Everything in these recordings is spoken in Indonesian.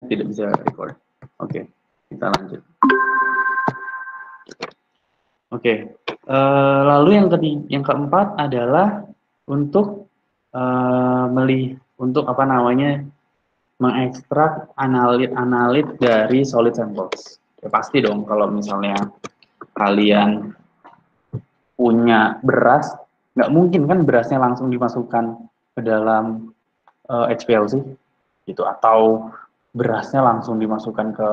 tidak bisa record. Oke, kita lanjut. Oke, lalu yang keempat adalah untuk untuk apa namanya mengekstrak analit dari solid samples. Ya pasti dong kalau misalnya kalian punya beras, nggak mungkin kan berasnya langsung dimasukkan ke dalam HPLC gitu, atau berasnya langsung dimasukkan ke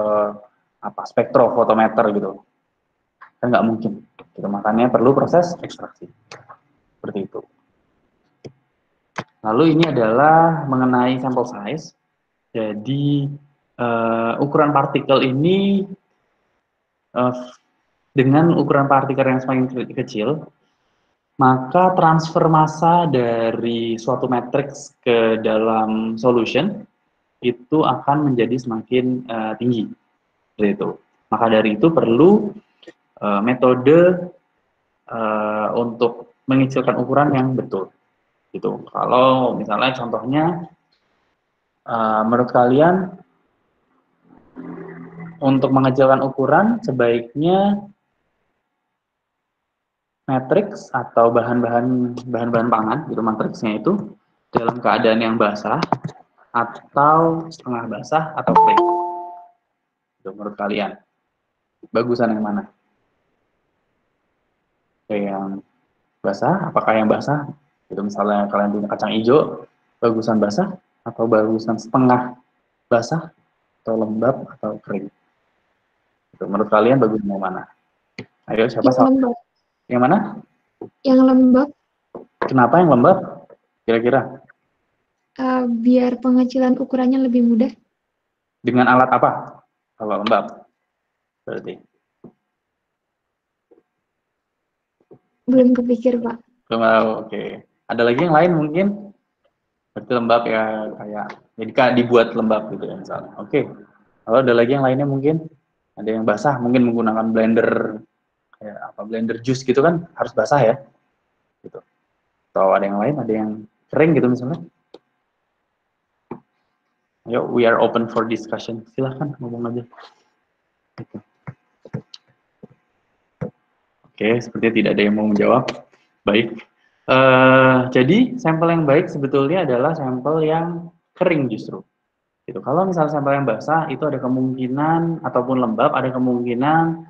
apa spektrofotometer gitu, kan nggak mungkin. Gitu. Makanya perlu proses ekstraksi seperti itu. Lalu ini adalah mengenai sampel size. Jadi ukuran partikel ini dengan ukuran partikel yang semakin kecil, maka transfer massa dari suatu matriks ke dalam solution itu akan menjadi semakin tinggi. Seperti itu. Maka dari itu perlu metode untuk mengecilkan ukuran yang betul. Gitu. Kalau misalnya contohnya, menurut kalian untuk mengecilkan ukuran sebaiknya matriks atau bahan-bahan pangan gitu matriksnya itu dalam keadaan yang basah atau setengah basah atau kering. Itu menurut kalian bagusan yang mana? Yang basah? Apakah yang basah? Itu misalnya kalian punya kacang hijau, bagusan basah atau bagusan setengah basah atau lembab atau kering? Itu menurut kalian bagusan yang mana? Ayo siapa Yang lembab. Yang mana? Yang lembab. Kenapa yang lembab? Kira-kira? Biar pengecilan ukurannya lebih mudah. Dengan alat apa? Kalau lembab, berarti. Belum kepikir, Pak. Lembab, oke. Ada lagi yang lain mungkin? Berarti lembab ya kayak jadi dibuat lembab gitu ya misalnya. Oke. Kalau ada lagi yang lainnya mungkin ada yang basah, mungkin menggunakan blender kayak apa blender jus gitu kan harus basah ya. Gitu. Atau ada yang lain, ada yang kering gitu misalnya. Ayo, we are open for discussion. Silahkan ngomong aja. Gitu. Oke, sepertinya tidak ada yang mau menjawab. Baik. Jadi sampel yang baik sebetulnya adalah sampel yang kering justru. Gitu. Kalau misalnya sampel yang basah itu ada kemungkinan ataupun lembab ada kemungkinan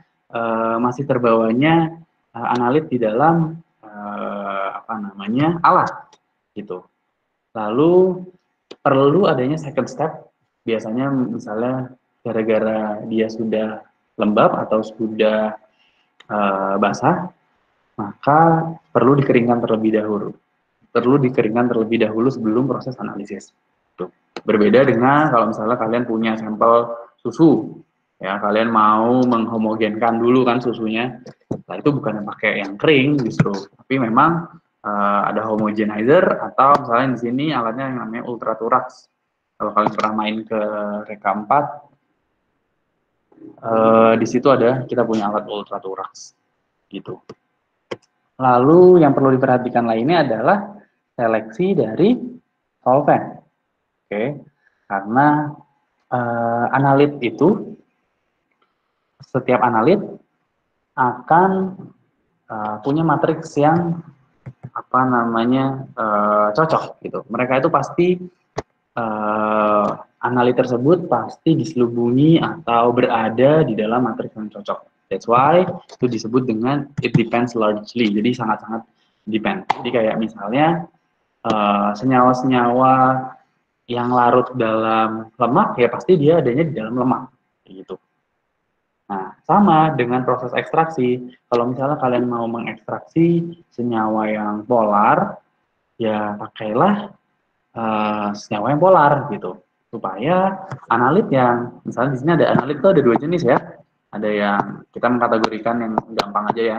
masih terbawanya analit di dalam apa namanya alat gitu. Lalu perlu adanya second step. Biasanya misalnya gara-gara dia sudah lembab atau sudah basah, maka perlu dikeringkan terlebih dahulu. Perlu dikeringkan terlebih dahulu sebelum proses analisis. Tuh. Berbeda dengan kalau misalnya kalian punya sampel susu, ya kalian mau menghomogenkan dulu kan susunya. Nah itu bukan yang pakai yang kering justru, tapi memang ada homogenizer atau misalnya di sini alatnya yang namanya ultraturax. Kalau kalian pernah main ke Reka 4, di situ ada kita punya alat ultraturax gitu. Lalu yang perlu diperhatikan lainnya adalah seleksi dari solvent. Oke, karena analit itu setiap analit akan punya matriks yang apa namanya cocok gitu. Mereka itu pasti analit tersebut pasti diselubungi atau berada di dalam matriks yang cocok. That's why itu disebut dengan it depends largely. Jadi sangat-sangat depend. Jadi kayak misalnya senyawa-senyawa yang larut dalam lemak ya pasti dia adanya di dalam lemak gitu. Nah, sama dengan proses ekstraksi. Kalau misalnya kalian mau mengekstraksi senyawa yang polar, ya pakailah senyawa yang polar gitu. Supaya analit yang misalnya di sini ada analit itu ada dua jenis ya. Ada yang kita mengkategorikan yang gampang aja ya.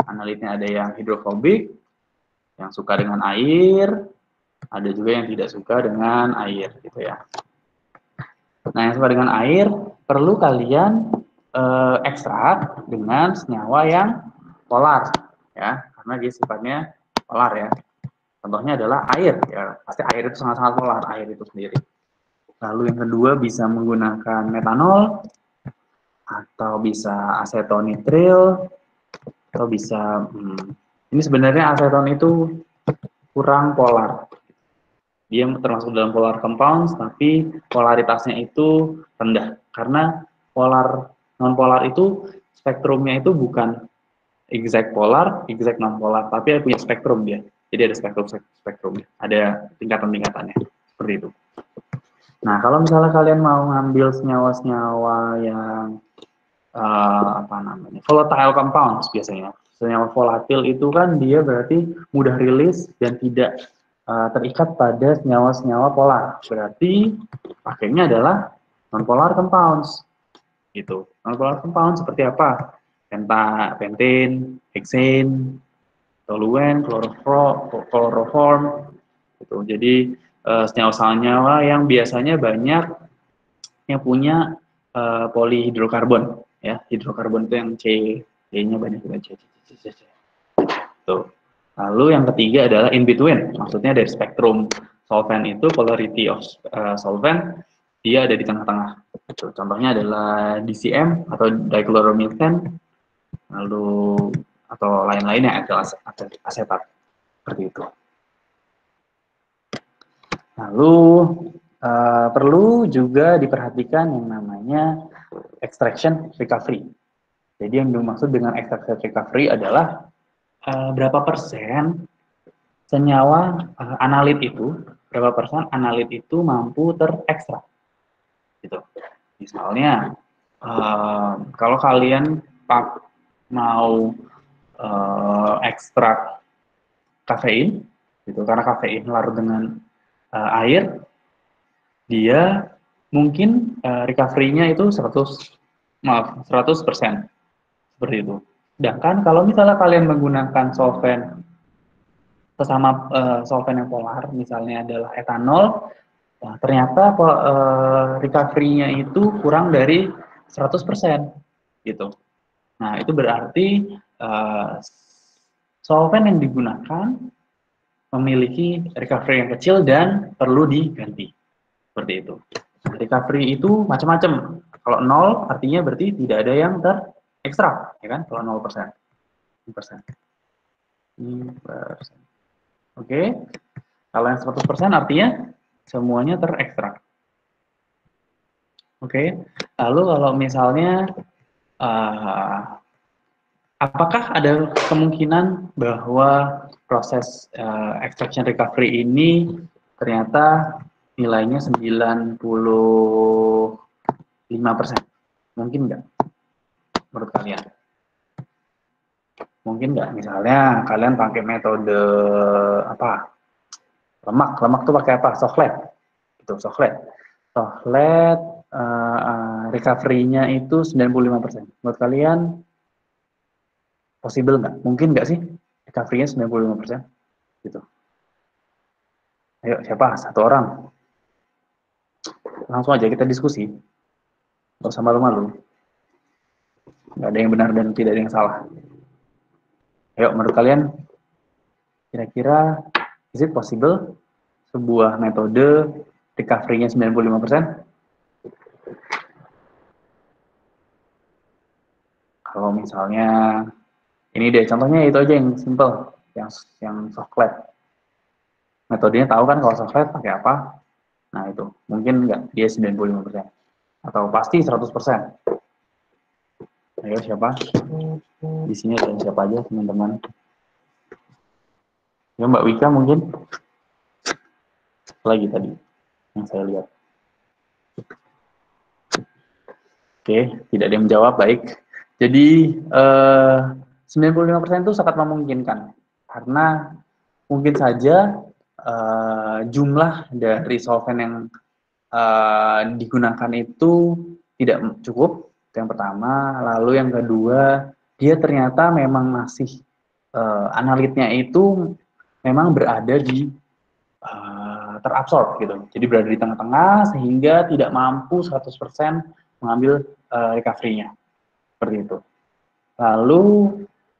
Analitnya ada yang hidrofobik, yang suka dengan air, ada juga yang tidak suka dengan air gitu ya. Nah, yang suka dengan air perlu kalian ekstrak dengan senyawa yang polar ya, karena dia sifatnya polar ya. Contohnya adalah air ya, pasti air itu sangat-sangat polar air itu sendiri. Lalu yang kedua bisa menggunakan metanol, atau bisa asetonitril, atau bisa ini sebenarnya aseton itu kurang polar. Dia termasuk dalam polar compounds, tapi polaritasnya itu rendah. Karena non polar itu spektrumnya itu bukan exact polar, exact non polar, tapi punya spektrum dia. Jadi ada spektrumnya, ada tingkatan-tingkatannya seperti itu. Nah, kalau misalnya kalian mau ngambil senyawa-senyawa yang apa namanya, volatile compounds biasanya. Senyawa volatil itu kan dia berarti mudah rilis dan tidak terikat pada senyawa-senyawa polar. Berarti pakainya adalah non-polar compounds. Gitu. Non-polar compounds seperti apa? Pentane, hexane, toluen, chloroform. Gitu. Jadi senyawa-senyawa yang biasanya banyak yang punya polihidrokarbon. Ya, hidrokarbon itu yang C-nya banyak juga C. Tuh. Lalu yang ketiga adalah in between, maksudnya dari spektrum solvent itu polarity of solvent dia ada di tengah-tengah. Contohnya adalah DCM atau dichloromethane, lalu atau lain-lainnya etil asetat seperti itu. Lalu perlu juga diperhatikan yang namanya extraction recovery. Jadi yang dimaksud dengan extraction recovery adalah berapa persen senyawa analit itu, berapa persen analit itu mampu terekstrak. Gitu. Misalnya, kalau kalian mau ekstrak kafein, gitu, karena kafein larut dengan air, dia mungkin recovery-nya itu 100%, seperti itu. Sedangkan kalau misalnya kalian menggunakan solvent sesama solvent yang polar, misalnya adalah etanol, nah, ternyata recovery-nya itu kurang dari 100%, gitu. Nah, itu berarti solvent yang digunakan memiliki recovery yang kecil dan perlu diganti. Seperti itu. Nah, recovery itu macam-macam. Kalau 0 artinya berarti tidak ada yang terekstrak, ya kan? Kalau 0%. 1%. Oke. Kalau yang 100% artinya semuanya terekstrak. Oke. Lalu kalau misalnya apakah ada kemungkinan bahwa proses extraction recovery ini ternyata nilainya 95%? Mungkin nggak menurut kalian? Mungkin nggak? Misalnya kalian pakai metode apa? Lemak tuh pakai apa? Soflet. Itu soflet. Soflet recovery-nya itu 95%. Menurut kalian possible nggak? Mungkin nggak sih recovery-nya 95%? Gitu. Ayo, siapa? Satu orang. Langsung aja kita diskusi. Nggak usah malu-malu. Nggak ada yang benar dan tidak ada yang salah. Ayo, menurut kalian, kira-kira is it possible sebuah metode recovery-nya 95%? Kalau misalnya, ini deh, contohnya itu aja yang simple, yang soflet. Metodenya tahu kan kalau soflet pakai apa? Nah itu, mungkin nggak dia 95%. Atau pasti 100%. Ayo siapa? Di sini ada siapa aja teman-teman? Ya Mbak Wika mungkin? Lagi tadi yang saya lihat. Oke, tidak ada yang menjawab, baik. Jadi 95% itu sangat memungkinkan. Karena mungkin saja jumlah dari solvent yang digunakan itu tidak cukup, yang pertama. Lalu yang kedua, dia ternyata memang masih analitnya itu memang berada di terabsorb gitu. Jadi berada di tengah-tengah sehingga tidak mampu 100% mengambil recovery-nya. Seperti itu. Lalu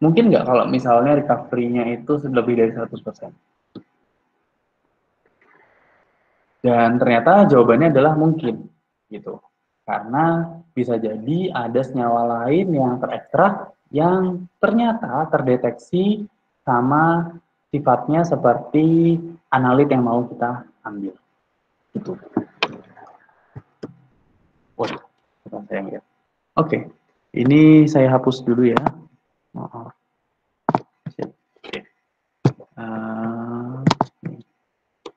mungkin nggak kalau misalnya recovery-nya itu lebih dari 100%? Dan ternyata jawabannya adalah mungkin, gitu. Karena bisa jadi ada senyawa lain yang terekstrak yang ternyata terdeteksi sama sifatnya seperti analit yang mau kita ambil. Gitu. Waduh, saya lihat. Oke, ini saya hapus dulu ya. Maaf.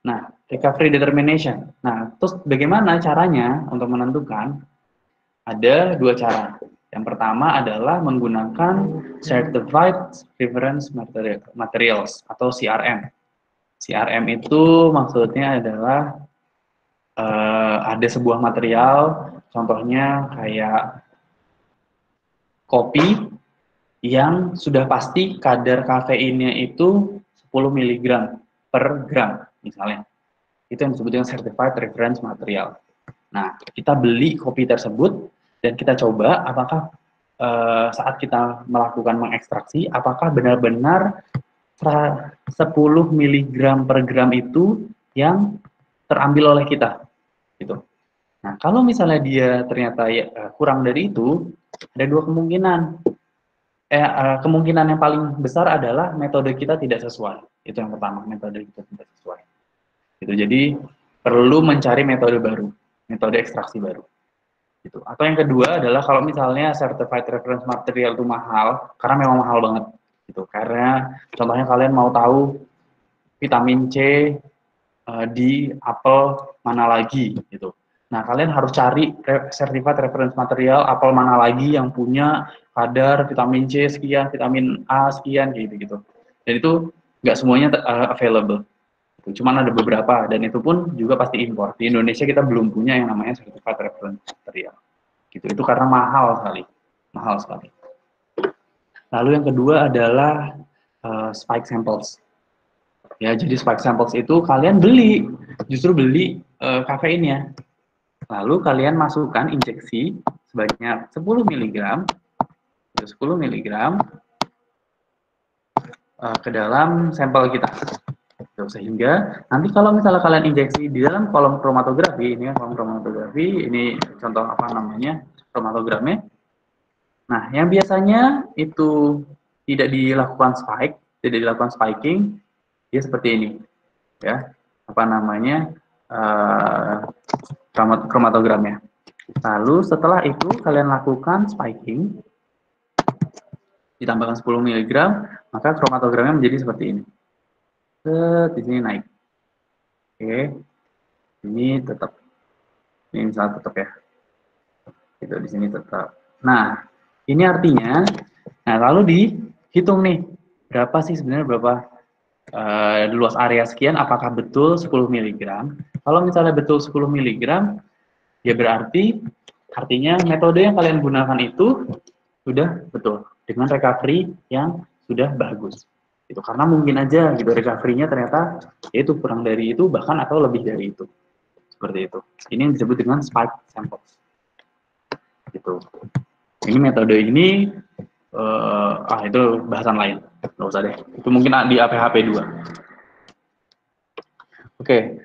Nah, recovery determination. Nah, terus bagaimana caranya untuk menentukan? Ada dua cara. Yang pertama adalah menggunakan Certified Reference Materials atau CRM. CRM itu maksudnya adalah ada sebuah material, contohnya kayak kopi yang sudah pasti kadar kafeinnya itu 10 mg per gram, misalnya. Itu yang disebut dengan Certified Reference Material. Nah, kita beli kopi tersebut dan kita coba apakah saat kita melakukan mengekstraksi, apakah benar-benar 10 mg per gram itu yang terambil oleh kita. Gitu. Nah, kalau misalnya dia ternyata kurang dari itu, ada dua kemungkinan. Kemungkinan yang paling besar adalah metode kita tidak sesuai. Itu yang pertama, metode kita tidak sesuai. Gitu. Jadi perlu mencari metode baru, metode ekstraksi baru. Gitu. Atau yang kedua adalah kalau misalnya certified reference material itu mahal, karena memang mahal banget. Gitu. Karena contohnya kalian mau tahu vitamin C di apel mana lagi, gitu. Nah, kalian harus cari certified reference material apel mana lagi yang punya kadar vitamin C sekian, vitamin A sekian, gitu. Dan itu nggak semuanya available. Cuman ada beberapa, dan itu pun juga pasti impor. Di Indonesia kita belum punya yang namanya certified reference material. Gitu. Itu karena mahal sekali. Lalu yang kedua adalah spike samples. Ya, jadi spike samples itu kalian justru beli kafeinnya. Lalu kalian masukkan injeksi sebanyak 10 mg, 10 mg ke dalam sampel kita. Sehingga nanti kalau misalnya kalian injeksi di dalam kolom kromatografi, ini kolom kromatografi, ini contoh kromatogramnya. Nah, yang biasanya itu tidak dilakukan spiking, dia seperti ini, ya, kromatogramnya. Lalu setelah itu kalian lakukan spiking, ditambahkan 10 mg, maka kromatogramnya menjadi seperti ini. Di sini naik. Oke, ini tetap, ini misalnya tetap ya. Itu di sini tetap. Nah, ini artinya, nah lalu dihitung nih, berapa sih sebenarnya luas area sekian, apakah betul 10 mg? Kalau misalnya betul 10 mg, ya berarti artinya metode yang kalian gunakan itu sudah betul dengan recovery yang sudah bagus. Itu karena mungkin aja gitu recovery-nya ternyata yaitu kurang dari itu bahkan atau lebih dari itu. Seperti itu. Ini yang disebut dengan spike samples. Gitu. Ini metode ini itu bahasan lain. Nggak usah deh. Itu mungkin di APHP 2. Oke.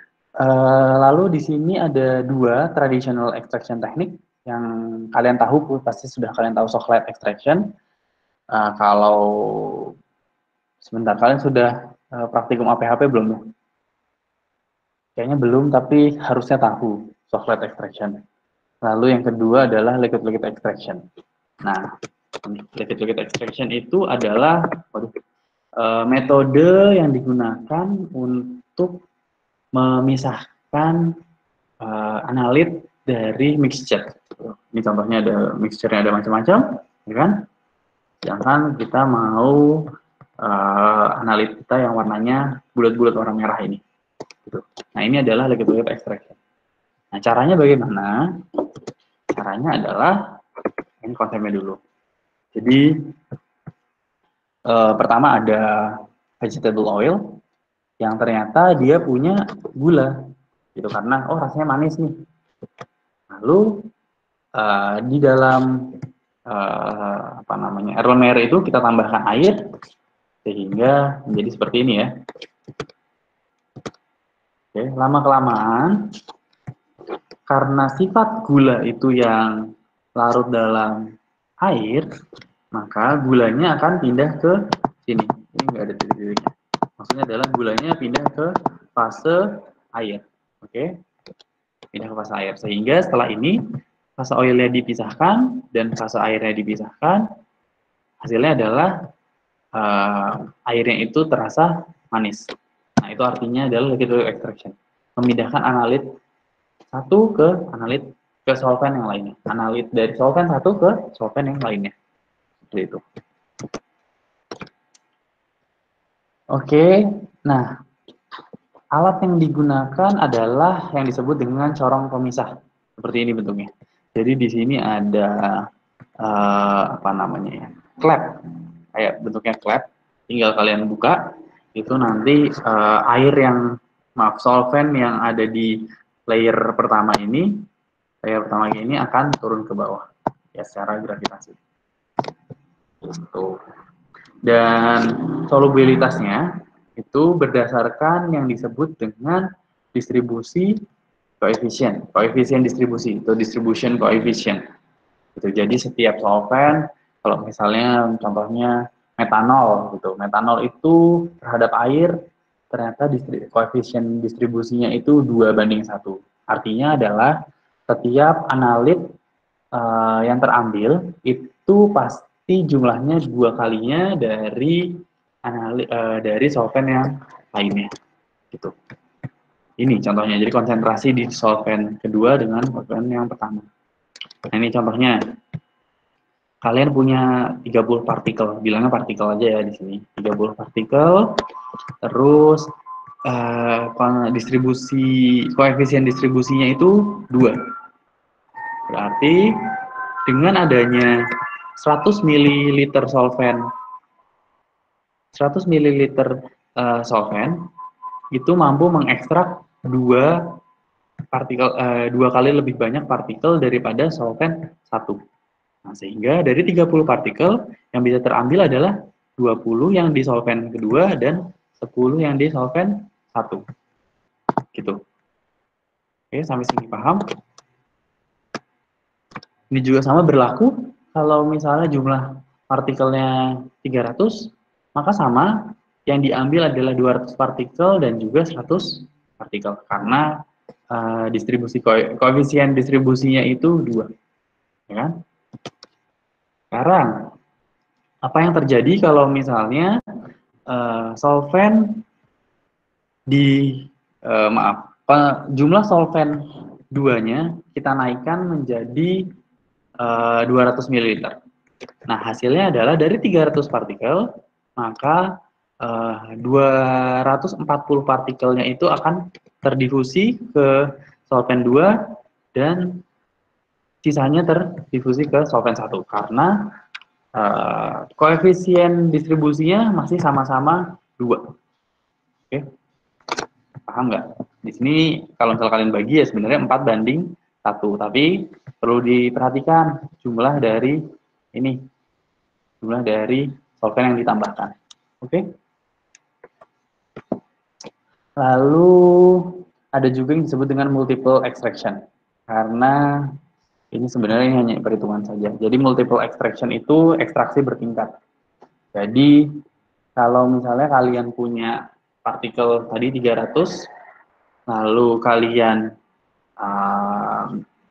Lalu di sini ada dua traditional extraction teknik yang kalian tahu, pasti sudah kalian tahu Socklet extraction. Kalau sebentar, kalian sudah praktikum APHP belum? Kayaknya belum, tapi harusnya tahu Socklet extraction. Lalu yang kedua adalah liquid extraction. Nah, liquid extraction itu adalah metode yang digunakan untuk memisahkan analit dari mixture. Ini contohnya ada mixture-nya ada macam-macam, ya kan? Sedangkan kita mau analit kita yang warnanya bulat-bulat warna merah ini. Gitu. Nah, ini adalah liquid extraction. Nah, caranya bagaimana? Caranya adalah, ini konsepnya dulu. Jadi, pertama ada vegetable oil, yang ternyata dia punya gula. Gitu, karena, rasanya manis nih. Lalu, di dalam erlenmeyer itu kita tambahkan air, sehingga menjadi seperti ini ya. Oke, lama-kelamaan karena sifat gula itu yang larut dalam air, maka gulanya akan pindah ke sini. Ini nggak ada titik-titiknya. Maksudnya adalah gulanya pindah ke fase air. Oke, pindah ke fase air. Sehingga setelah ini fase oilnya dipisahkan dan fase airnya dipisahkan. Hasilnya adalah airnya itu terasa manis. Nah, itu artinya adalah liquid extraction. Memindahkan analit satu ke analit ke solvent yang lainnya. Analit dari solvent satu ke solvent yang lainnya. Seperti itu. Oke, nah alat yang digunakan adalah yang disebut dengan corong pemisah. Seperti ini bentuknya. Jadi di sini ada apa namanya ya? Klep. Kayak bentuknya klep. Tinggal kalian buka, itu nanti air yang solvent yang ada di layer pertama ini akan turun ke bawah ya secara gravitasi. Gitu. Dan solubilitasnya itu berdasarkan yang disebut dengan distribusi koefisien distribusi atau distribution coefficient. Gitu. Jadi setiap solvent, kalau misalnya contohnya metanol gitu, metanol itu terhadap air ternyata koefisien distribusinya itu 2:1. Artinya adalah setiap analit yang terambil itu pasti jumlahnya 2 kalinya dari dari solvent yang lainnya gitu. Ini contohnya, jadi konsentrasi di solvent kedua dengan solvent yang pertama. Nah, ini contohnya. Kalian punya 30 partikel, bilangnya partikel aja ya di sini. 30 partikel, terus koefisien distribusinya itu 2. Berarti dengan adanya 100 ml solvent, 100 ml solvent itu mampu mengekstrak 2 kali lebih banyak partikel daripada solvent 1. Nah, sehingga dari 30 partikel yang bisa terambil adalah 20 yang di solvent kedua dan 10 yang di solvent 1. Gitu. Oke, sampai sini paham? Ini juga sama berlaku kalau misalnya jumlah partikelnya 300, maka sama yang diambil adalah 200 partikel dan juga 100 partikel karena koefisien distribusinya itu 2. Ya kan? Sekarang apa yang terjadi kalau misalnya solvent jumlah solvent 2-nya kita naikkan menjadi 200 ml. Nah, hasilnya adalah dari 300 partikel, maka 240 partikelnya itu akan terdifusi ke solvent 2 dan sisanya terdifusi ke solvent 1 karena koefisien distribusinya masih sama-sama 2. Oke, paham nggak? Di sini kalau misalnya kalian bagi ya sebenarnya 4:1, tapi perlu diperhatikan jumlah dari solvent yang ditambahkan. Oke. Lalu ada juga yang disebut dengan multiple extraction karena ini sebenarnya hanya perhitungan saja. Jadi multiple extraction itu ekstraksi bertingkat. Jadi kalau misalnya kalian punya partikel tadi 300, lalu kalian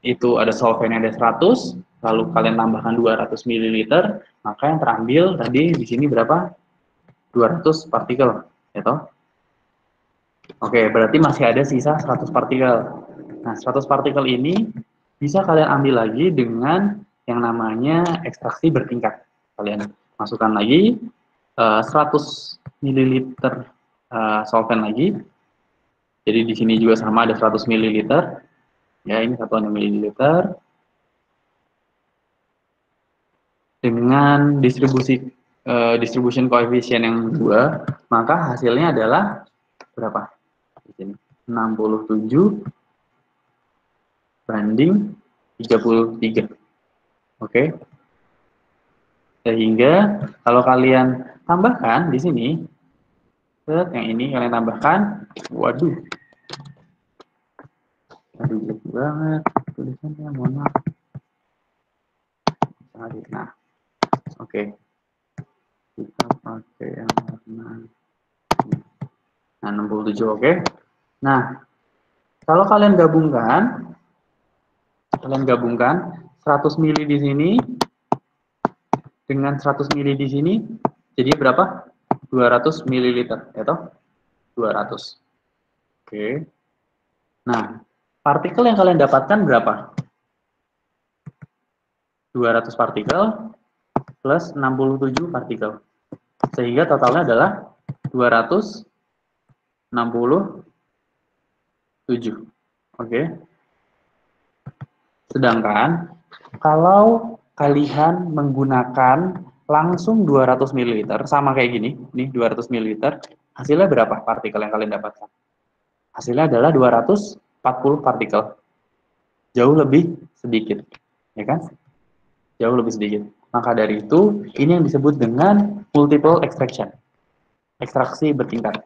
itu ada solventnya ada 100, lalu kalian tambahkan 200 ml, maka yang terambil tadi di sini berapa? 200 partikel, ya toh? Oke, berarti masih ada sisa 100 partikel. Nah, 100 partikel ini bisa kalian ambil lagi dengan yang namanya ekstraksi bertingkat. Kalian masukkan lagi 100 ml solvent lagi. Jadi di sini juga sama ada 100 ml. Ya, ini satuan mililiter. Dengan distribution coefficient yang 2, maka hasilnya adalah berapa? Di sini 67 banding 33. Oke. Sehingga kalau kalian tambahkan di sini, yang ini kalian tambahkan, waduh, Aduh, jelek banget tulisannya, mohon maaf. Nah, oke. Kita pakai yang warna. Nah, 67, oke. Nah, kalau kalian gabungkan 100 mili di sini dengan 100 mili di sini, jadi berapa? 200 mililiter, ya toh? 200. Oke. Nah, partikel yang kalian dapatkan berapa? 200 partikel plus 67 partikel. Sehingga totalnya adalah 267. Oke. Sedangkan kalau kalian menggunakan langsung 200 ml, sama kayak gini, nih 200 ml, hasilnya berapa partikel yang kalian dapatkan? Hasilnya adalah 240 partikel. Jauh lebih sedikit, ya kan? Jauh lebih sedikit. Maka dari itu, ini yang disebut dengan multiple extraction. Ekstraksi bertingkat.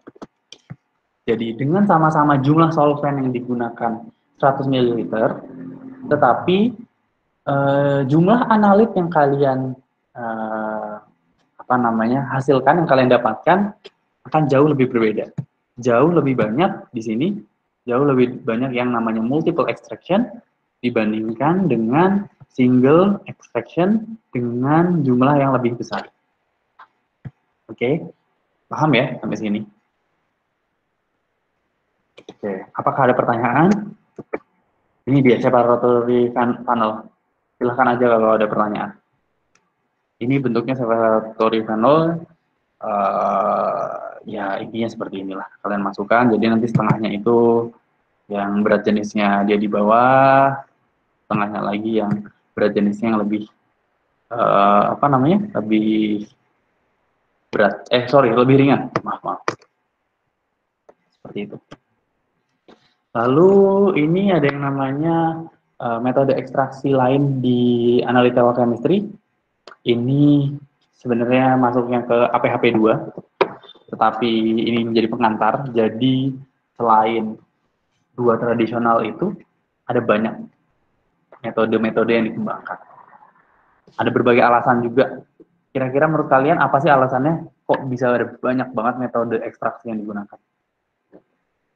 Jadi dengan sama-sama jumlah solvent yang digunakan 100 ml, tetapi jumlah analit yang kalian hasilkan, yang kalian dapatkan akan jauh lebih berbeda. Jauh lebih banyak di sini, jauh lebih banyak yang namanya multiple extraction dibandingkan dengan single extraction dengan jumlah yang lebih besar. Oke, paham ya sampai sini? Oke, apakah ada pertanyaan? Ini dia separatory funnel. Silahkan aja kalau ada pertanyaan. Ini bentuknya separatory funnel. Ya intinya seperti inilah. Kalian masukkan, jadi nanti setengahnya itu yang berat jenisnya dia di bawah, setengahnya lagi yang berat jenisnya yang lebih lebih berat. Lebih ringan. Maaf. Seperti itu. Lalu ini ada yang namanya metode ekstraksi lain di analytical chemistry. Ini sebenarnya masuknya ke APHP 2, tetapi ini menjadi pengantar. Jadi selain 2 tradisional itu, ada banyak metode-metode yang dikembangkan. Ada berbagai alasan juga. Kira-kira menurut kalian apa sih alasannya kok bisa ada banyak banget metode ekstraksi yang digunakan?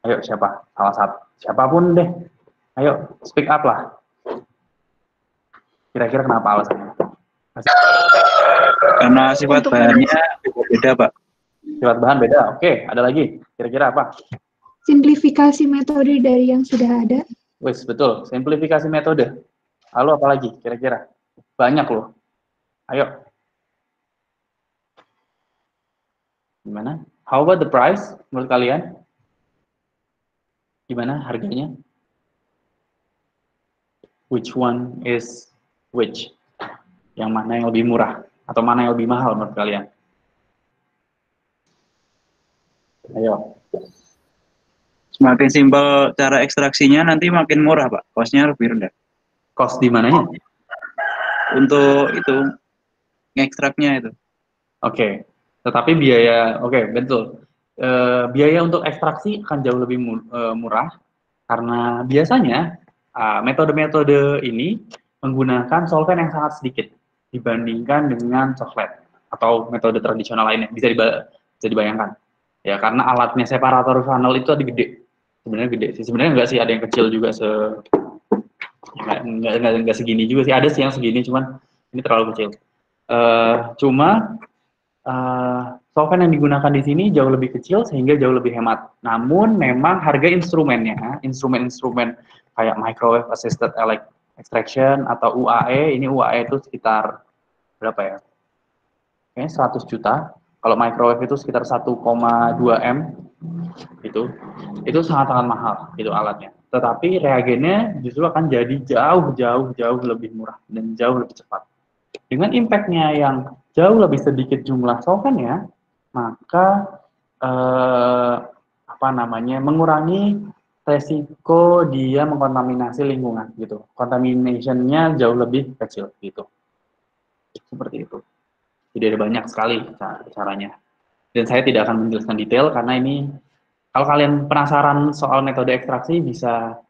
Ayo siapa? Salah satu. Siapapun deh. Ayo speak up lah. Kira-kira kenapa alasannya? Karena sifat bahannya beda, Pak. Sifat bahan beda. Oke, ada lagi. Kira-kira apa? Simplifikasi metode dari yang sudah ada. Wes, betul. Simplifikasi metode. Lalu apa lagi? Kira-kira? Banyak loh. Ayo. Gimana? How about the price menurut kalian? Gimana harganya? Which one is which? Yang mana yang lebih murah? Atau mana yang lebih mahal menurut kalian? Ayo. Semakin simpel cara ekstraksinya nanti makin murah, Pak. Cost-nya lebih rendah. Cost di mananya? Untuk itu, ngekstraknya itu. Oke. Tetapi biaya, oke, betul. Biaya untuk ekstraksi akan jauh lebih murah karena biasanya metode-metode ini menggunakan solvent yang sangat sedikit dibandingkan dengan coklat atau metode tradisional lainnya. Bisa dibayangkan. Ya, karena alatnya separator funnel itu ada gede. Sebenarnya gede sih. Sebenarnya enggak sih, ada yang kecil juga enggak segini juga sih. Ada sih yang segini, cuman ini terlalu kecil. Solvent yang digunakan di sini jauh lebih kecil sehingga jauh lebih hemat. Namun memang harga instrumennya, instrumen-instrumen kayak microwave assisted extraction atau UAE, ini UAE itu sekitar berapa ya? Kayaknya 100 juta. Kalau microwave itu sekitar 1,2 M. Itu sangat-sangat mahal itu alatnya. Tetapi reagennya justru akan jadi jauh lebih murah dan jauh lebih cepat. Dengan impact-nya yang jauh lebih sedikit jumlah solventnya, maka mengurangi resiko dia mengkontaminasi lingkungan gitu. Contamination-nya jauh lebih kecil gitu. Seperti itu. Jadi ada banyak sekali caranya. Dan saya tidak akan menjelaskan detail karena ini kalau kalian penasaran soal metode ekstraksi bisa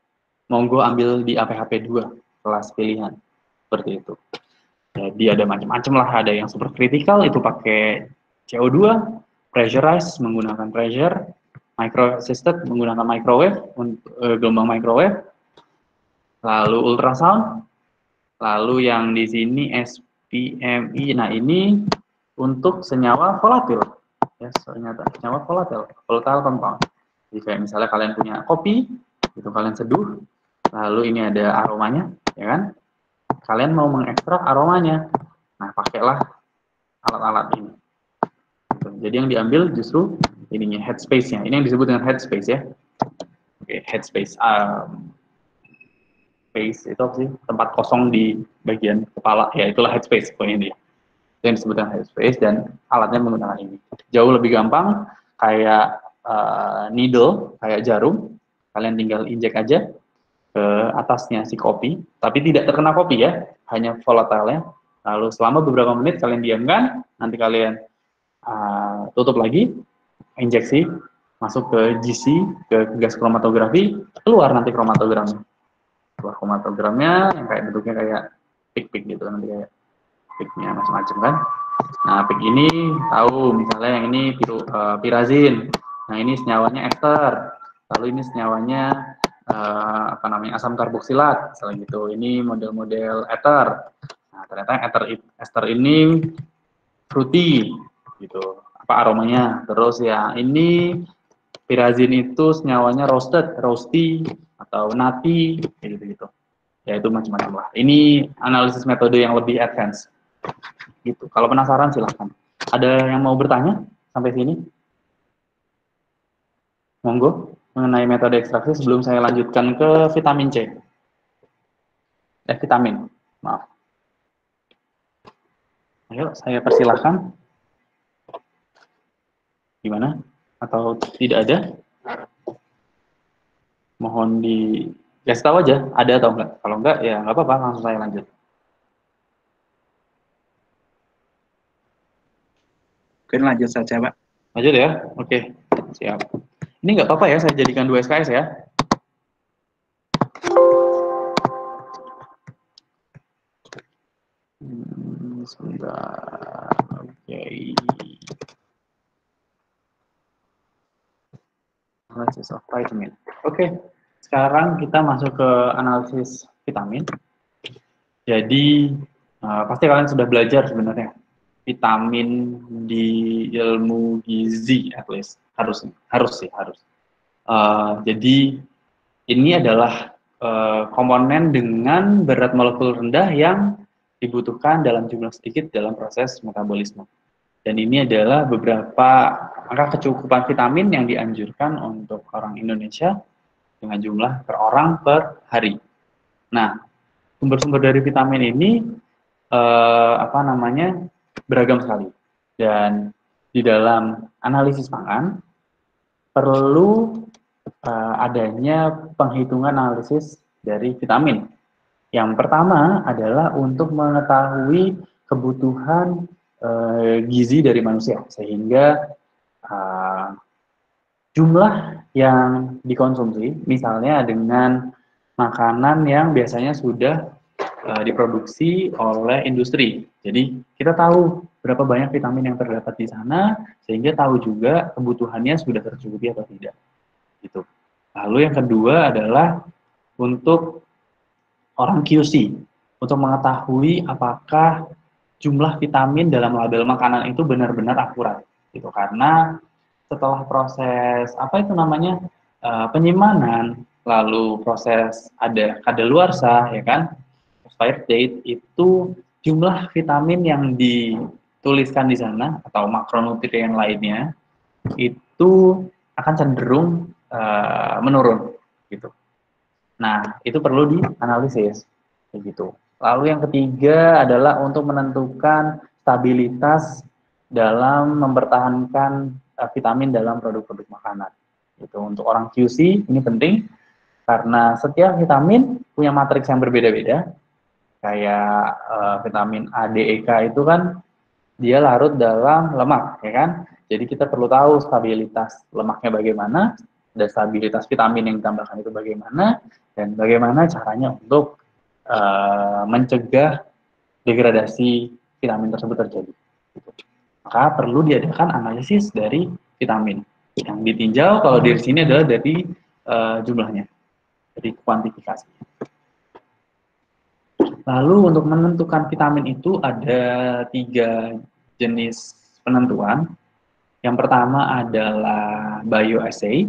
monggo ambil di APHP 2 kelas pilihan seperti itu. Jadi ada macam-macam lah, ada yang super kritikal itu pakai CO2, pressurized menggunakan pressure, micro assisted menggunakan microwave untuk gelombang microwave, lalu ultrasound, lalu yang di sini SPMI. Nah ini untuk senyawa volatil, ya senyawa volatile compound. Jadi kayak misalnya kalian punya kopi, itu kalian seduh, lalu ini ada aromanya, ya kan? Kalian mau mengekstrak aromanya, nah pakailah alat-alat ini. Jadi yang diambil justru ininya headspace-nya. Ini yang disebut dengan headspace ya. Oke, headspace. Space itu apa sih? Tempat kosong di bagian kepala. Ya itulah headspace pokoknya dia. Itu yang disebut dengan headspace dan alatnya menggunakan ini. Jauh lebih gampang, kayak needle, kayak jarum. Kalian tinggal injek aja ke atasnya si kopi, tapi tidak terkena kopi ya, hanya volatile-nya. Lalu selama beberapa menit kalian diamkan, nanti kalian tutup lagi, injeksi, masuk ke GC, ke gas kromatografi, keluar nanti kromatogramnya. Keluar kromatogramnya yang kayak bentuknya kayak pik-pik gitu, nanti kayak piknya macam-macam kan. Nah, pik ini tahu misalnya yang ini pirazin. Nah, ini senyawanya ester. Lalu ini senyawanya asam karboksilat, misalnya gitu. Ini model-model ether. Nah, ternyata ester ini fruity, gitu. Apa aromanya? Terus ya ini pirazin itu senyawanya roasty atau nutty, gitu-gitu. Ya itu macam-macam lah. Ini analisis metode yang lebih advance. Gitu. Kalau penasaran silahkan. Ada yang mau bertanya sampai sini? Monggo mengenai metode ekstraksi sebelum saya lanjutkan ke vitamin C. Vitamin. Maaf. Ayo, saya persilahkan. Gimana? Atau tidak ada? Mohon kasih tahu aja, ada atau enggak. Kalau enggak, ya enggak apa-apa, langsung saya lanjut. Mungkin lanjut saja, Pak. Lanjut ya? Oke, siap. Ini enggak apa-apa ya, saya jadikan 2 SKS ya. Sebentar. Oke. Analysis of vitamin. Oke, sekarang kita masuk ke analisis vitamin. Jadi pasti kalian sudah belajar sebenarnya vitamin di ilmu gizi, at least harus. Jadi ini adalah komponen dengan berat molekul rendah yang dibutuhkan dalam jumlah sedikit dalam proses metabolisme. Dan ini adalah beberapa angka kecukupan vitamin yang dianjurkan untuk orang Indonesia dengan jumlah per orang per hari. Nah, sumber-sumber dari vitamin ini beragam sekali. Dan di dalam analisis pangan perlu adanya penghitungan analisis dari vitamin. Yang pertama adalah untuk mengetahui kebutuhan gizi dari manusia, sehingga jumlah yang dikonsumsi, misalnya dengan makanan yang biasanya sudah diproduksi oleh industri. Jadi kita tahu berapa banyak vitamin yang terdapat di sana, sehingga tahu juga kebutuhannya sudah tercukupi atau tidak. Gitu. Lalu yang kedua adalah untuk orang QC, untuk mengetahui apakah jumlah vitamin dalam label makanan itu benar-benar akurat, gitu. Karena setelah proses penyimpanan, lalu proses ada kadaluarsa, ya kan, expired date, itu jumlah vitamin yang dituliskan di sana atau makronutrien lainnya itu akan cenderung menurun, gitu. Nah, itu perlu dianalisis, begitu. Lalu yang ketiga adalah untuk menentukan stabilitas dalam mempertahankan vitamin dalam produk-produk makanan. Itu untuk orang QC ini penting karena setiap vitamin punya matriks yang berbeda-beda. Kayak vitamin A, D, E, K itu kan dia larut dalam lemak, ya kan? Jadi kita perlu tahu stabilitas lemaknya bagaimana. ada stabilitas vitamin yang ditambahkan itu bagaimana, dan bagaimana caranya untuk mencegah degradasi vitamin tersebut terjadi. Maka perlu diadakan analisis dari vitamin. Yang ditinjau kalau di sini adalah dari jumlahnya, dari kuantifikasi. Lalu untuk menentukan vitamin itu ada 3 jenis penentuan. Yang pertama adalah bioassay,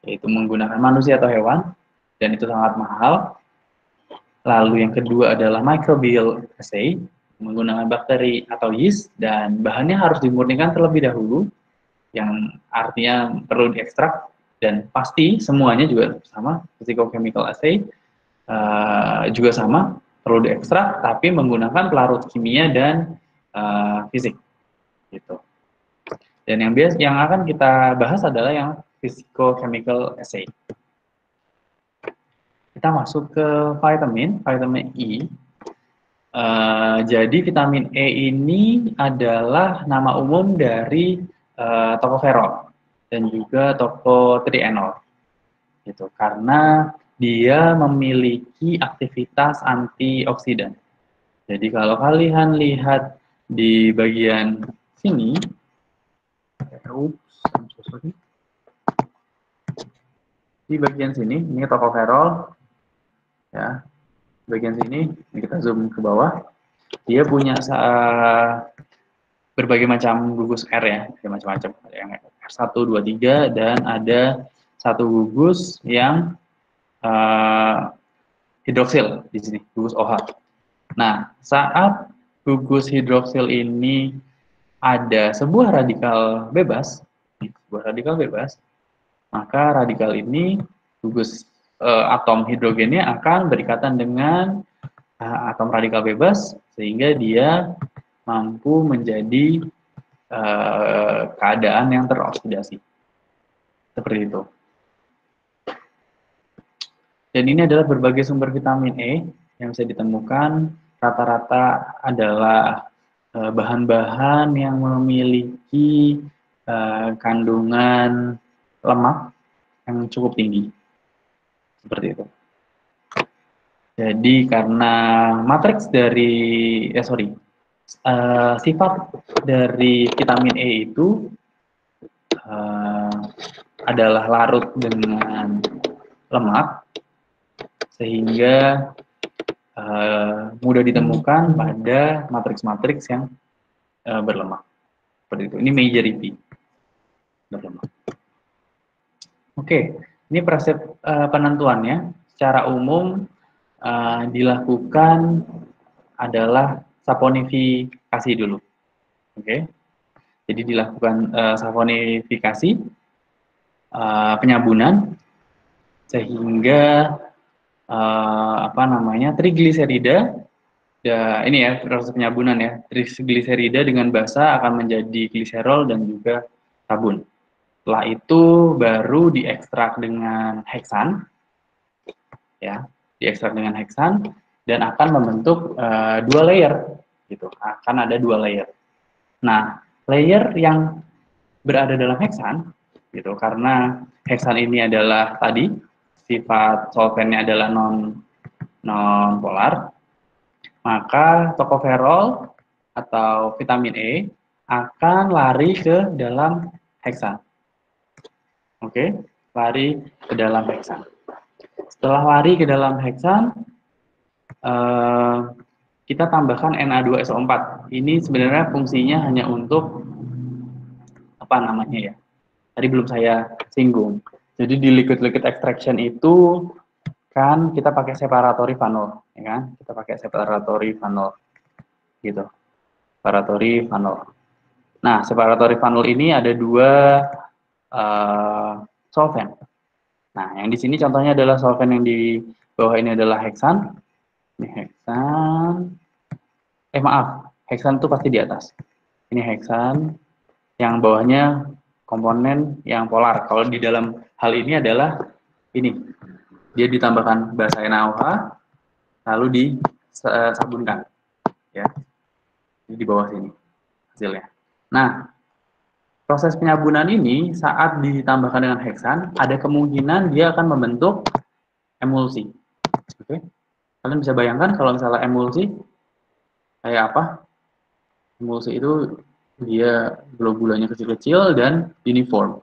yaitu menggunakan manusia atau hewan, dan itu sangat mahal. Lalu yang kedua adalah microbial assay, menggunakan bakteri atau yeast, dan bahannya harus dimurnikan terlebih dahulu, yang artinya perlu diekstrak, dan pasti semuanya juga sama, physicochemical assay juga sama, perlu diekstrak, tapi menggunakan pelarut kimia dan fisik, gitu. Dan yang akan kita bahas adalah yang physicochemical assay. Kita masuk ke vitamin E. Jadi vitamin E ini adalah nama umum dari tocopherol dan juga tocotrienol, gitu. Karena dia memiliki aktivitas antioksidan. Jadi kalau kalian lihat di bagian sini, di bagian sini ini tocopherol, ya. Bagian sini ini kita zoom ke bawah. Dia punya berbagai macam gugus R ya, macam-macam. Ada yang R1, 2, 3, dan ada satu gugus yang hidroksil di sini, gugus OH. Nah, saat gugus hidroksil ini ada sebuah radikal bebas, maka radikal ini gugus atom hidrogennya akan berikatan dengan atom radikal bebas, sehingga dia mampu menjadi keadaan yang teroksidasi. Seperti itu. Dan ini adalah berbagai sumber vitamin E yang bisa ditemukan. Rata-rata adalah bahan-bahan yang memiliki kandungan lemak yang cukup tinggi. Seperti itu. Jadi karena matriks dari, sifat dari vitamin E itu adalah larut dengan lemak, sehingga mudah ditemukan pada matriks-matriks yang berlemak. Seperti itu. Ini majority berlemak. Oke, ini prinsip penentuannya. Secara umum dilakukan adalah saponifikasi dulu. Oke. Jadi dilakukan saponifikasi, penyabunan, sehingga trigliserida, ini ya proses penyabunan ya, trigliserida dengan basa akan menjadi gliserol dan juga sabun. Setelah itu baru diekstrak dengan heksan, ya, diekstrak dengan heksan dan akan membentuk 2 layer, gitu. Akan ada 2 layer. Nah, layer yang berada dalam heksan, gitu, karena heksan ini adalah tadi sifat solvennya adalah non polar, maka tocopherol atau vitamin E akan lari ke dalam heksan. Oke, lari ke dalam heksan. Setelah lari ke dalam heksan, kita tambahkan Na2SO4. Ini sebenarnya fungsinya hanya untuk tadi belum saya singgung. Jadi di liquid extraction itu kan kita pakai separatory funnel, ya kan? Kita pakai separatory funnel, gitu. Separatory funnel. Nah, separatory funnel ini ada 2 solvent. Nah, yang di sini contohnya adalah solvent yang di bawah ini adalah heksan. Ini heksan. Heksan itu pasti di atas. Ini heksan. Yang bawahnya komponen yang polar. Kalau di dalam hal ini adalah ini. Dia ditambahkan basa NaOH, lalu disabunkan. Ya. Ini di bawah sini hasilnya. Nah, proses penyabunan ini saat ditambahkan dengan heksan, ada kemungkinan dia akan membentuk emulsi. Oke, kalian bisa bayangkan kalau misalnya emulsi kayak apa? Emulsi itu dia globulanya kecil-kecil dan uniform,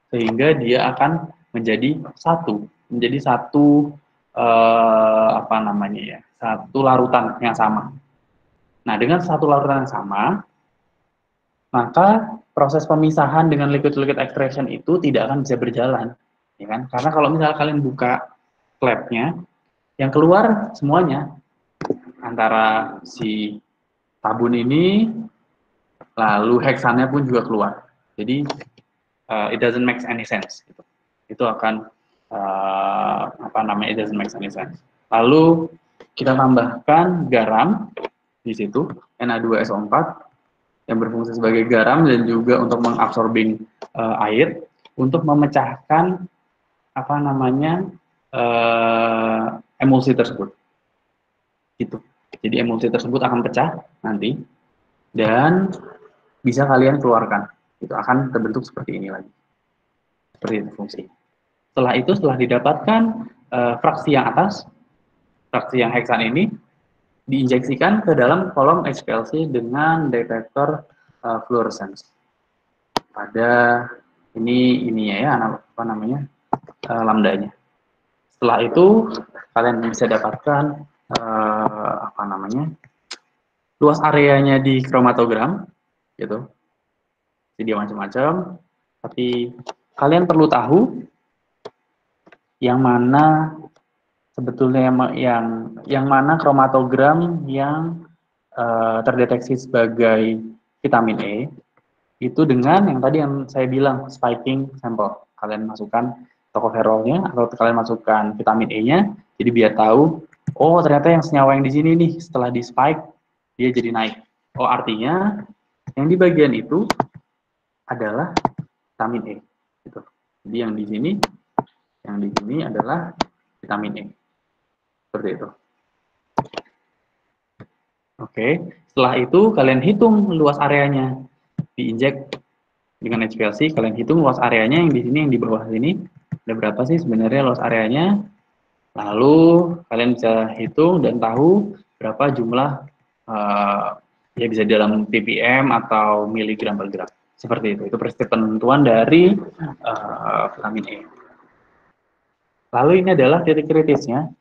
sehingga dia akan menjadi satu apa namanya ya, satu larutan yang sama. Nah, dengan satu larutan yang sama, maka proses pemisahan dengan liquid-liquid extraction itu tidak akan bisa berjalan, ya kan? Karena kalau misalnya kalian buka flapnya, yang keluar semuanya antara si sabun ini, lalu heksannya pun juga keluar. Jadi it doesn't make any sense. Gitu. Itu akan apa namanya? It doesn't make any sense. Lalu kita tambahkan garam di situ, Na2SO4 yang berfungsi sebagai garam dan juga untuk mengabsorbing air untuk memecahkan apa namanya emulsi tersebut. Gitu. Jadi emulsi tersebut akan pecah nanti dan bisa kalian keluarkan. Itu akan terbentuk seperti ini lagi. Seperti itu fungsi. Setelah itu, setelah didapatkan fraksi yang atas, fraksi yang heksan ini diinjeksikan ke dalam kolom HPLC dengan detektor fluorescence. Pada ininya ya, apa namanya, lambdanya. Setelah itu kalian bisa dapatkan apa namanya, luas areanya di kromatogram, gitu. Jadi macam-macam. Tapi kalian perlu tahu yang mana sebetulnya yang mana kromatogram yang terdeteksi sebagai vitamin E itu dengan yang tadi yang saya bilang spiking sampel. Kalian masukkan tocopherolnya atau kalian masukkan vitamin E-nya, jadi biar tahu, oh ternyata yang senyawa yang di sini nih setelah di spike dia jadi naik. Oh artinya yang di bagian itu adalah vitamin E. Gitu. Jadi yang di sini adalah vitamin E. Seperti itu. Oke, setelah itu kalian hitung luas areanya, diinjek dengan HPLC, kalian hitung luas areanya yang di sini, yang di bawah sini, ada berapa sih sebenarnya luas areanya. Lalu kalian bisa hitung dan tahu berapa jumlah ya bisa dalam ppm atau miligram per gram. Seperti itu penentuan dari vitamin E. Lalu ini adalah titik kritisnya.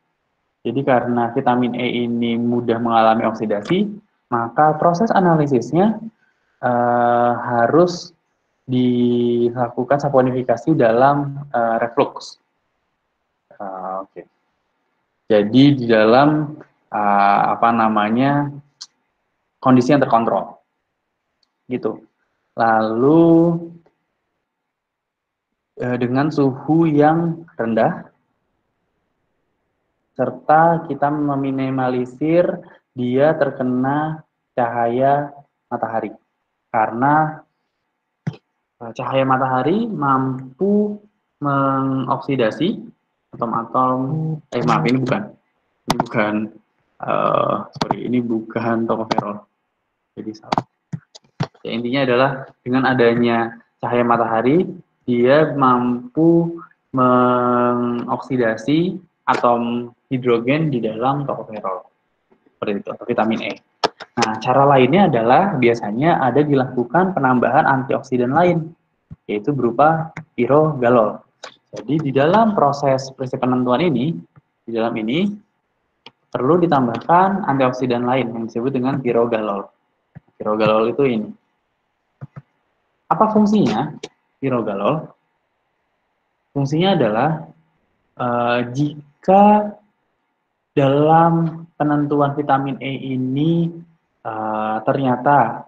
Jadi karena vitamin E ini mudah mengalami oksidasi, maka proses analisisnya harus dilakukan saponifikasi dalam reflux. Oke. Jadi di dalam apa namanya kondisi yang terkontrol, gitu. Lalu dengan suhu yang rendah, serta kita meminimalisir dia terkena cahaya matahari. Karena cahaya matahari mampu mengoksidasi atom-atom, maaf ini bukan tocopherol. Jadi salah. Ya, intinya adalah dengan adanya cahaya matahari, dia mampu mengoksidasi atom hidrogen di dalam tocopherol. Seperti itu, atau vitamin E. Nah, cara lainnya adalah biasanya ada dilakukan penambahan antioksidan lain, yaitu berupa pirogalol. Jadi di dalam proses penentuan ini, di dalam ini perlu ditambahkan antioksidan lain yang disebut dengan pirogalol. Pirogalol itu ini. Apa fungsinya pirogalol? Fungsinya adalah jika dalam penentuan vitamin E ini ternyata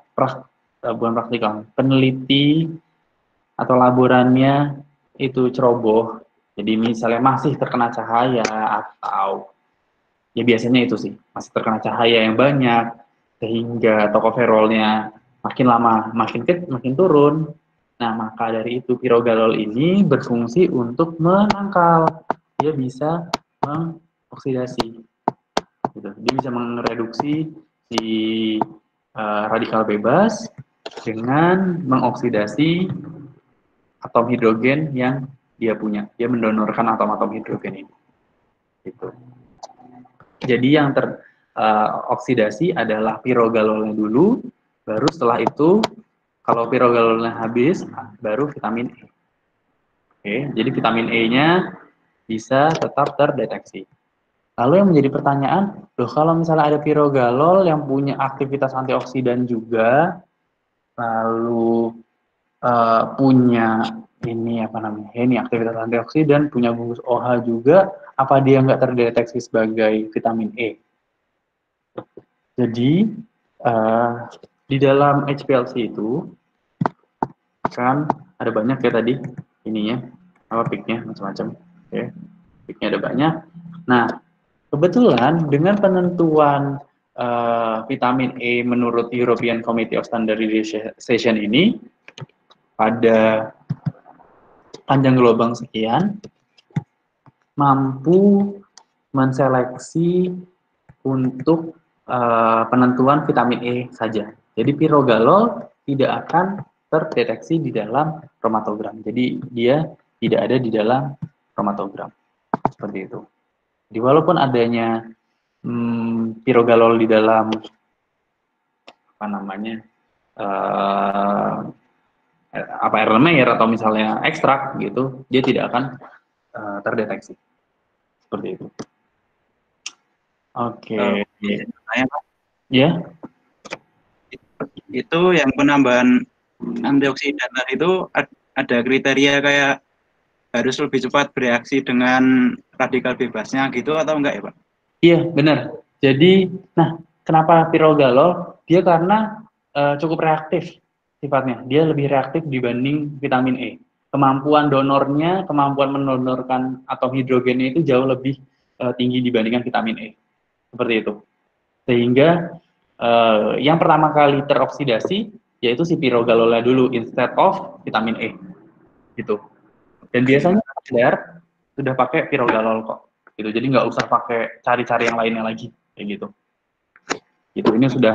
bukan praktikal, peneliti atau laborannya itu ceroboh, jadi misalnya masih terkena cahaya atau ya biasanya itu sih masih terkena cahaya yang banyak sehingga tocopherolnya makin lama makin turun. Nah, maka dari itu pirogalol ini berfungsi untuk menangkal, dia bisa mengoksidasi, gitu. Dia bisa mereduksi si radikal bebas dengan mengoksidasi atom hidrogen yang dia punya. Dia mendonorkan atom-atom hidrogen ini. Gitu. Jadi yang teroksidasi adalah pirogalolnya dulu, baru setelah itu kalau pirogalolnya habis, baru vitamin E. Oke, jadi vitamin E-nya bisa tetap terdeteksi. Lalu yang menjadi pertanyaan, loh kalau misalnya ada pirogalol yang punya aktivitas antioksidan juga, lalu punya ini apa namanya? Ini aktivitas antioksidan, punya bungkus OH juga, apa dia nggak terdeteksi sebagai vitamin E? Jadi di dalam HPLC itu kan ada banyak ya tadi ininya apa peaknya macam-macam. Oke, peaknya ada banyak. Nah, kebetulan dengan penentuan vitamin E menurut European Committee of Standardization ini pada panjang gelombang sekian mampu menseleksi untuk penentuan vitamin E saja. Jadi pirogalol tidak akan terdeteksi di dalam kromatogram. Jadi dia tidak ada di dalam kromatogram. Seperti itu. Jadi walaupun adanya pirogalol di dalam apa namanya apa Erlenmeyer atau misalnya ekstrak gitu, dia tidak akan terdeteksi. Seperti itu. Oke. Saya, Pak, Ya. itu yang penambahan antioksidan itu ada kriteria kayak harus lebih cepat bereaksi dengan radikal bebasnya gitu atau enggak ya, Pak? Iya, benar. Jadi, nah, kenapa pirogalol? Dia karena cukup reaktif sifatnya. Dia lebih reaktif dibanding vitamin E. Kemampuan donornya, kemampuan mendonorkan atom hidrogennya itu jauh lebih tinggi dibandingkan vitamin E. Seperti itu. Sehingga yang pertama kali teroksidasi yaitu si pirogalolnya dulu instead of vitamin E. Gitu. Dan biasanya sadar sudah pakai pirogalol kok. Gitu. Jadi nggak usah pakai cari-cari yang lainnya lagi kayak gitu. Gitu. Ini sudah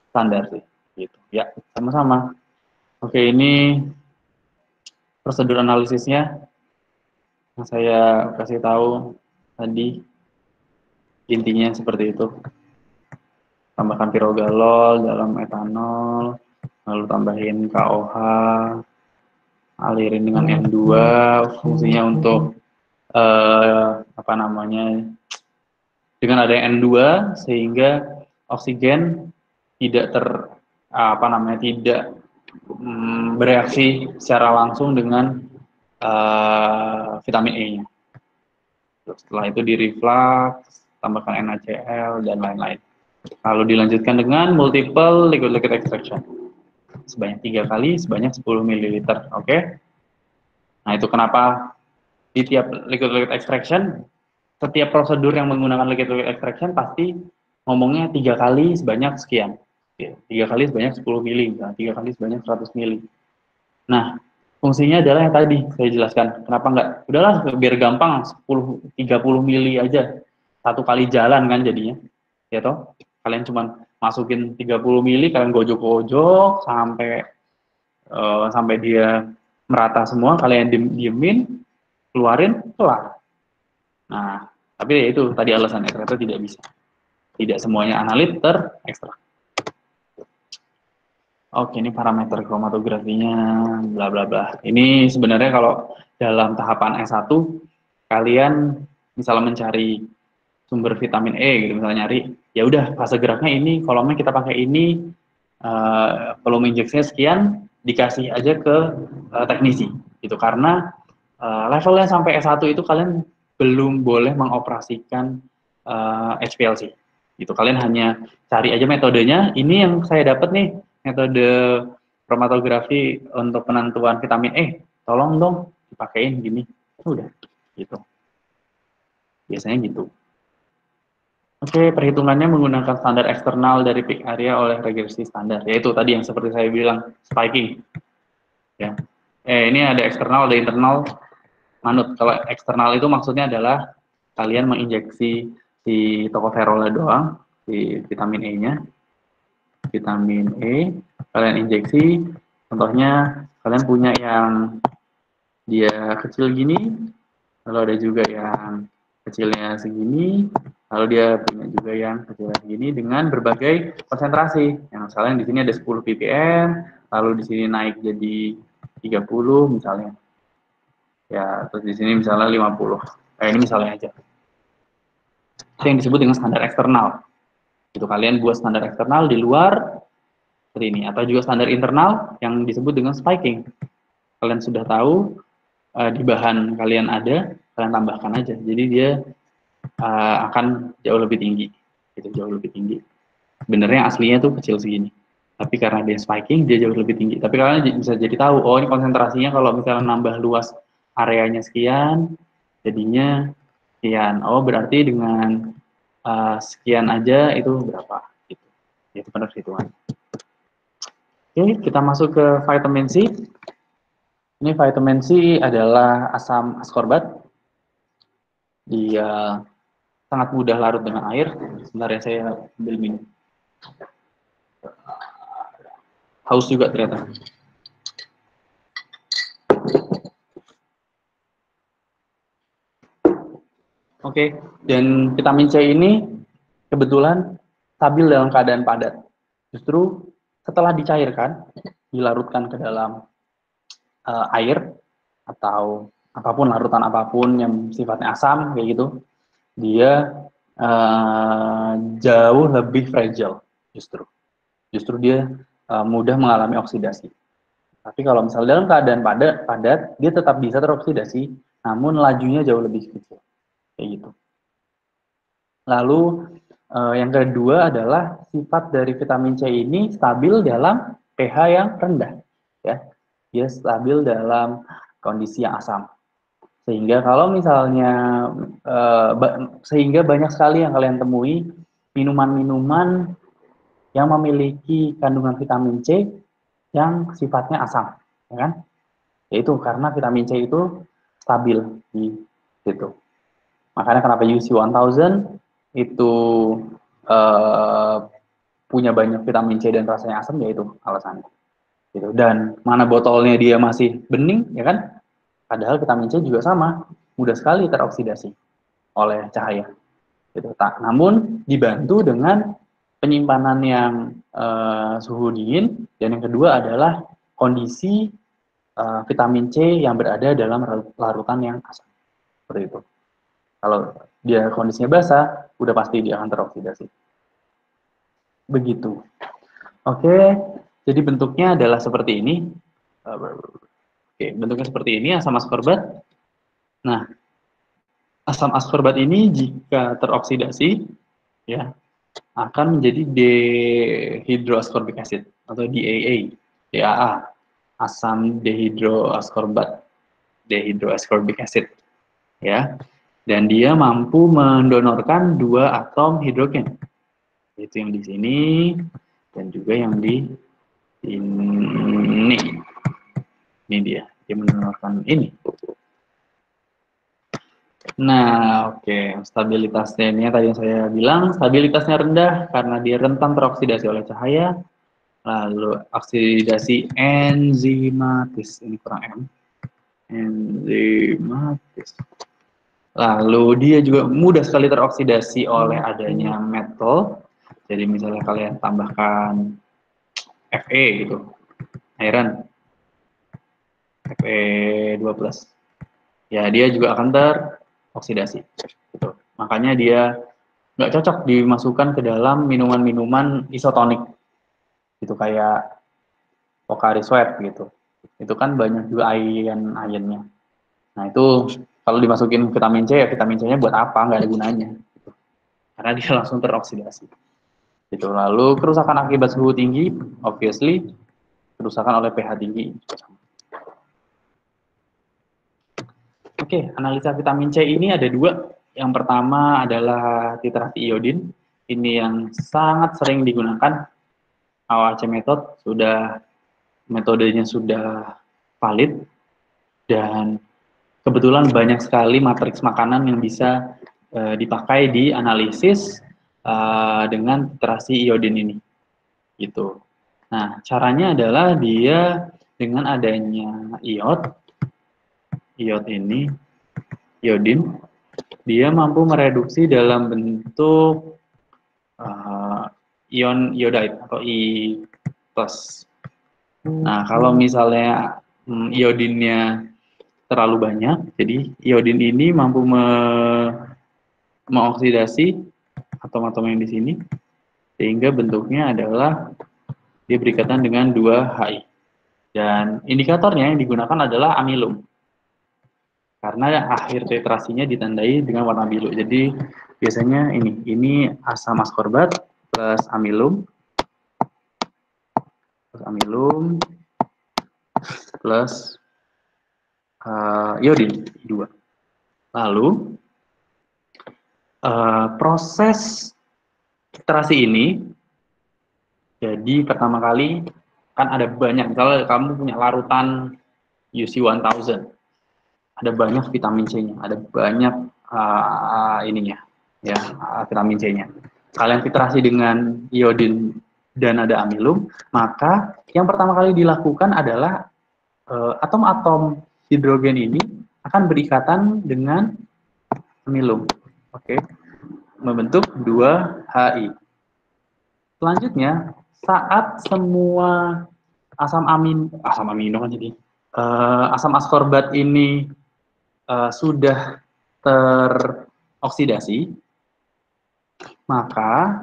standar sih. Gitu. Ya, sama-sama. Oke, ini prosedur analisisnya yang saya kasih tahu tadi intinya seperti itu. Tambahkan pirogalol dalam etanol, lalu tambahin KOH, alirin dengan N2, fungsinya untuk apa namanya, dengan adanya N2 sehingga oksigen tidak tidak bereaksi secara langsung dengan vitamin E-nya. Setelah itu direflux, tambahkan NaCl dan lain-lain. Lalu dilanjutkan dengan multiple liquid extraction sebanyak 3 kali sebanyak 10 ml. Oke. Nah, itu kenapa di tiap liquid extraction, setiap prosedur yang menggunakan liquid extraction pasti ngomongnya 3 kali sebanyak sekian. 3 kali sebanyak 10 mili, 3 kali sebanyak 100 mili. Nah, fungsinya adalah yang tadi saya jelaskan. Kenapa enggak? Udahlah biar gampang 30 mili aja. Satu kali jalan kan jadinya. Ya toh? Kalian cuma masukin 30 mili, kalian gojok-gojok sampai dia merata semua, kalian diemin, keluarin, kelar. Nah, tapi ya itu tadi alasannya, ternyata tidak bisa. Tidak semuanya analit terekstrak. Oke, ini parameter kromatografinya, bla bla bla. Ini sebenarnya kalau dalam tahapan S1, kalian misalnya mencari sumber vitamin E gitu, misalnya nyari, ya udah fase geraknya ini, kolomnya kita pakai ini, volume injeksinya sekian, dikasih aja ke teknisi, gitu. Karena levelnya sampai S1 itu kalian belum boleh mengoperasikan HPLC. Gitu. Kalian hanya cari aja metodenya, ini yang saya dapat nih, metode kromatografi untuk penentuan vitamin E, tolong dong dipakein gini, udah gitu. Biasanya gitu. Oke, perhitungannya menggunakan standar eksternal dari peak area oleh regresi standar, yaitu tadi yang seperti saya bilang spiking. Ya, ini ada eksternal, ada internal. Manut, kalau eksternal itu maksudnya adalah kalian menginjeksi si tocopherolnya doang, si vitamin E-nya, vitamin E, kalian injeksi, contohnya kalian punya yang dia kecil gini, lalu ada juga yang kecilnya segini, lalu dia punya juga yang kecilnya segini dengan berbagai konsentrasi. Yang misalnya di sini ada 10 ppm, lalu di sini naik jadi 30 misalnya. Ya, terus di sini misalnya 50. Ini misalnya aja. Itu yang disebut dengan standar eksternal. Itu kalian buat standar eksternal di luar seperti ini, atau juga standar internal yang disebut dengan spiking. Kalian sudah tahu di bahan kalian ada, kalian tambahkan aja. Jadi dia akan jauh lebih tinggi. Itu jauh lebih tinggi. Sebenarnya aslinya tuh kecil segini. Tapi karena dia spiking, dia jauh lebih tinggi. Tapi kalian bisa jadi tahu, oh ini konsentrasinya kalau misalnya nambah luas areanya sekian, jadinya sekian. Oh berarti dengan sekian aja itu berapa? Gitu. Itu benar hitungan. Oke, kita masuk ke vitamin C. Ini vitamin C adalah asam ascorbat. Dia sangat mudah larut dengan air. Sebentar ya, saya ambil minum. Haus juga ternyata. Oke, dan vitamin C ini kebetulan stabil dalam keadaan padat. Justru setelah dicairkan, dilarutkan ke dalam air atau apapun, larutan apapun yang sifatnya asam kayak gitu, dia jauh lebih fragile justru. Justru dia mudah mengalami oksidasi. Tapi kalau misalnya dalam keadaan padat, dia tetap bisa teroksidasi, namun lajunya jauh lebih kecil. Kayak gitu. Lalu yang kedua adalah sifat dari vitamin C ini stabil dalam pH yang rendah. Ya. Dia stabil dalam kondisi yang asam. Sehingga kalau misalnya sehingga banyak sekali yang kalian temui minuman-minuman yang memiliki kandungan vitamin C yang sifatnya asam, ya kan? Yaitu karena vitamin C itu stabil di situ. Makanya kenapa UC 1000 itu punya banyak vitamin C dan rasanya asam, yaitu alasannya. Gitu. Dan mana botolnya dia masih bening, ya kan? Padahal vitamin C juga sama, mudah sekali teroksidasi oleh cahaya. Gitu. Namun dibantu dengan penyimpanan yang suhu dingin, dan yang kedua adalah kondisi vitamin C yang berada dalam larutan yang asam. Seperti itu. Kalau dia kondisinya basah, udah pasti dia akan teroksidasi. Begitu. Oke, jadi bentuknya adalah seperti ini. Oke, bentuknya seperti ini, asam ascorbat. Nah, asam ascorbat ini jika teroksidasi, ya, akan menjadi dehydroascorbic acid atau DAA, asam dehydroascorbat, dehydroascorbic acid, ya. Dan dia mampu mendonorkan 2 atom hidrogen, yaitu yang di sini dan juga yang di ini. Ini dia mendonorkan ini. Nah, oke, stabilitasnya ini tadi yang saya bilang, stabilitasnya rendah karena dia rentan teroksidasi oleh cahaya. Lalu oksidasi enzimatis, ini kurang M. Enzimatis. Lalu dia juga mudah sekali teroksidasi oleh adanya metal. Jadi misalnya kalian tambahkan Fe gitu, iron, Fe2+. Ya, dia juga akan teroksidasi. Gitu. Makanya dia nggak cocok dimasukkan ke dalam minuman-minuman isotonik. Gitu kayak Pocari Sweat gitu. Itu kan banyak juga ion-ionnya. Nah, itu kalau dimasukin vitamin C, ya vitamin C-nya buat apa? Nggak ada gunanya. Gitu. Karena dia langsung teroksidasi. Gitu. Lalu kerusakan akibat suhu tinggi, obviously kerusakan oleh pH tinggi. Oke, analisa vitamin C ini ada 2. Yang pertama adalah titrasi iodin. Ini yang sangat sering digunakan. AOC method metodenya sudah valid, dan kebetulan banyak sekali matriks makanan yang bisa dipakai di analisis dengan titrasi iodin ini. Gitu. Nah, caranya adalah dia dengan adanya iod ini, iodin, dia mampu mereduksi dalam bentuk ion iodide atau I+. Nah, kalau misalnya iodinnya terlalu banyak, jadi iodin ini mampu mengoksidasi atom-atom yang di sini, sehingga bentuknya adalah dia berikatan dengan 2 Hi. Dan indikatornya yang digunakan adalah amilum. Karena akhir titrasinya ditandai dengan warna biru. Jadi biasanya ini asam askorbat plus amilum plus iodin 2. Lalu proses titrasi ini, jadi pertama kali kan ada banyak, misalnya kamu punya larutan UC1000, ada banyak vitamin C-nya, ada banyak vitamin C-nya. Kalian titrasi dengan iodin dan ada amilum, maka yang pertama kali dilakukan adalah atom-atom hidrogen ini akan berikatan dengan amilum, membentuk 2 Hi. Selanjutnya, saat semua asam askorbat ini sudah teroksidasi, maka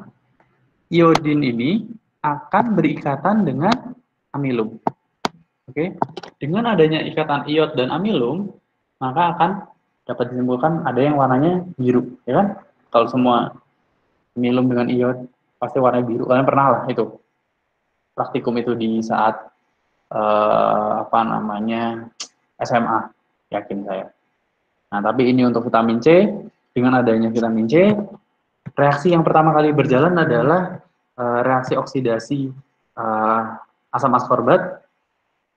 iodin ini akan berikatan dengan amilum. Dengan adanya ikatan iod dan amilum, maka akan dapat disimpulkan ada yang warnanya biru, ya kan? Kalau semua amilum dengan iod pasti warnanya biru. Kalian pernah lah itu praktikum itu di saat SMA, yakin saya. Nah, tapi ini untuk vitamin C. Dengan adanya vitamin C, reaksi yang pertama kali berjalan adalah reaksi oksidasi asam askorbat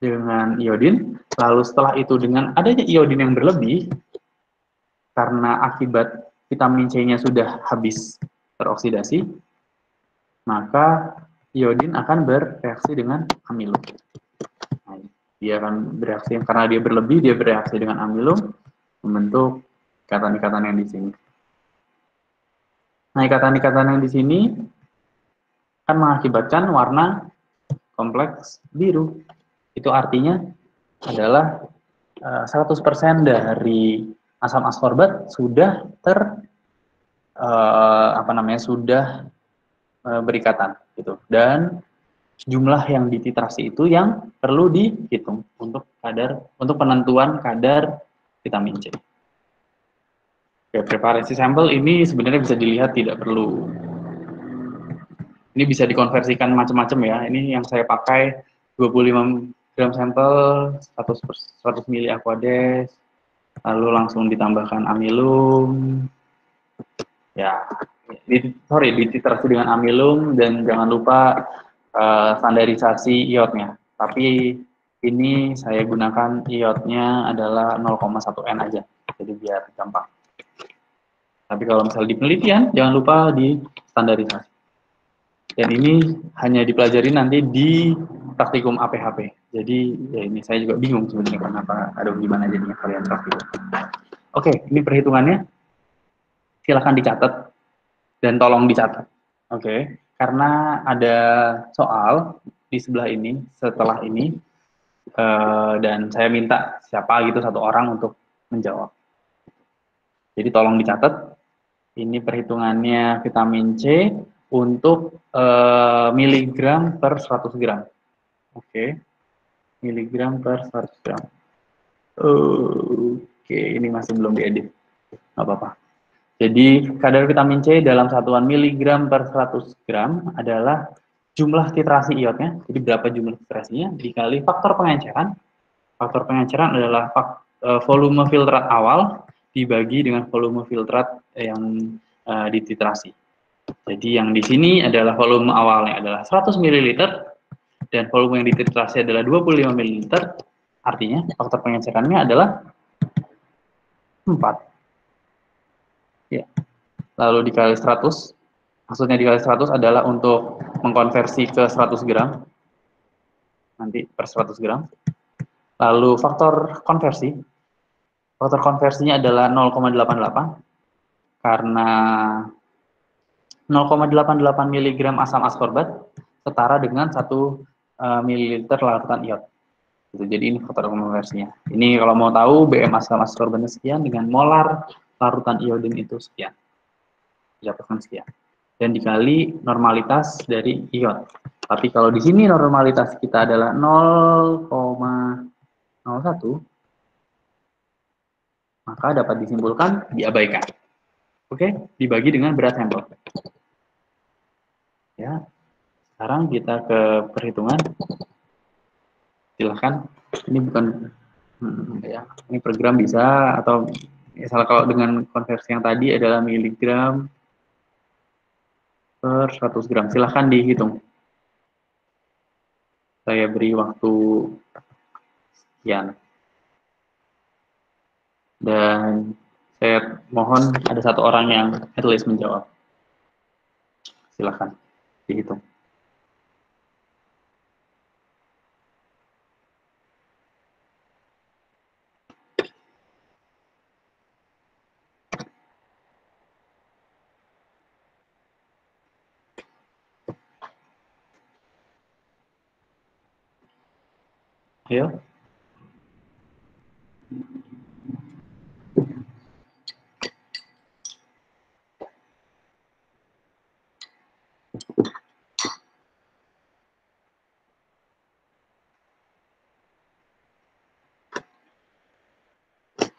dengan iodin. Lalu setelah itu dengan adanya iodin yang berlebih, karena akibat vitamin C-nya sudah habis teroksidasi, maka iodin akan bereaksi dengan amilum. Dia akan bereaksi, karena dia berlebih, dia bereaksi dengan amilum, membentuk ikatan-ikatan yang di sini. Nah, ikatan-ikatan yang di sini akan mengakibatkan warna kompleks biru. Itu artinya adalah 100% dari asam askorbat sudah berikatan gitu. Dan jumlah yang dititrasi itu yang perlu dihitung untuk penentuan kadar vitamin C. Preparasi sampel ini sebenarnya bisa dilihat, tidak perlu. Ini bisa dikonversikan macam-macam ya. Ini yang saya pakai 25 gram sampel, 100 mili aquades, lalu langsung ditambahkan amilum. Ya, dititrasi dengan amilum, dan jangan lupa standarisasi iodnya. Tapi ini saya gunakan iodnya adalah 0,1 N aja, jadi biar gampang. Tapi kalau misalnya di penelitian, jangan lupa di standarisasi. Dan ini hanya dipelajari nanti di praktikum APHP. Jadi ya ini saya juga bingung sebenarnya kenapa, gimana jadinya kalian praktikum. Oke, ini perhitungannya. Silahkan dicatat dan tolong dicatat. Karena ada soal di sebelah ini, setelah ini, dan saya minta siapa gitu satu orang untuk menjawab. Jadi tolong dicatat. Ini perhitungannya vitamin C untuk miligram per 100 gram. Miligram per 100 gram. Ini masih belum diedit. Nggak apa-apa. Jadi kadar vitamin C dalam satuan miligram per 100 gram adalah jumlah titrasi iodnya. Jadi berapa jumlah titrasinya dikali faktor pengenceran. Faktor pengenceran adalah volume filtrat awal dibagi dengan volume filtrat yang dititrasi. Jadi yang di sini adalah volume awalnya adalah 100 ml dan volume yang dititrasi adalah 25 ml. Artinya faktor pengencerannya adalah 4. Ya. Lalu dikali 100. Maksudnya dikali 100 adalah untuk mengkonversi ke 100 gram. nanti per 100 gram. Lalu faktor konversinya adalah 0,88 karena 0,88 mg asam askorbat setara dengan 1 ml larutan iot. Jadi ini faktor konversinya. Ini kalau mau tahu BM asam askorbatnya sekian dengan molar larutan iodin itu sekian. Didapatkan sekian. Dan dikali normalitas dari ion. Tapi kalau di sini normalitas kita adalah 0,01, maka dapat disimpulkan diabaikan. Oke, dibagi dengan berat sampel. Ya, sekarang kita ke perhitungan. Silahkan. Ini bukan ya, ini program bisa atau misal kalau dengan konversi yang tadi adalah miligram per 100 gram. Silahkan dihitung. Saya beri waktu sekian. Dan saya mohon ada satu orang yang at least menjawab. Silahkan dihitung. Ayo.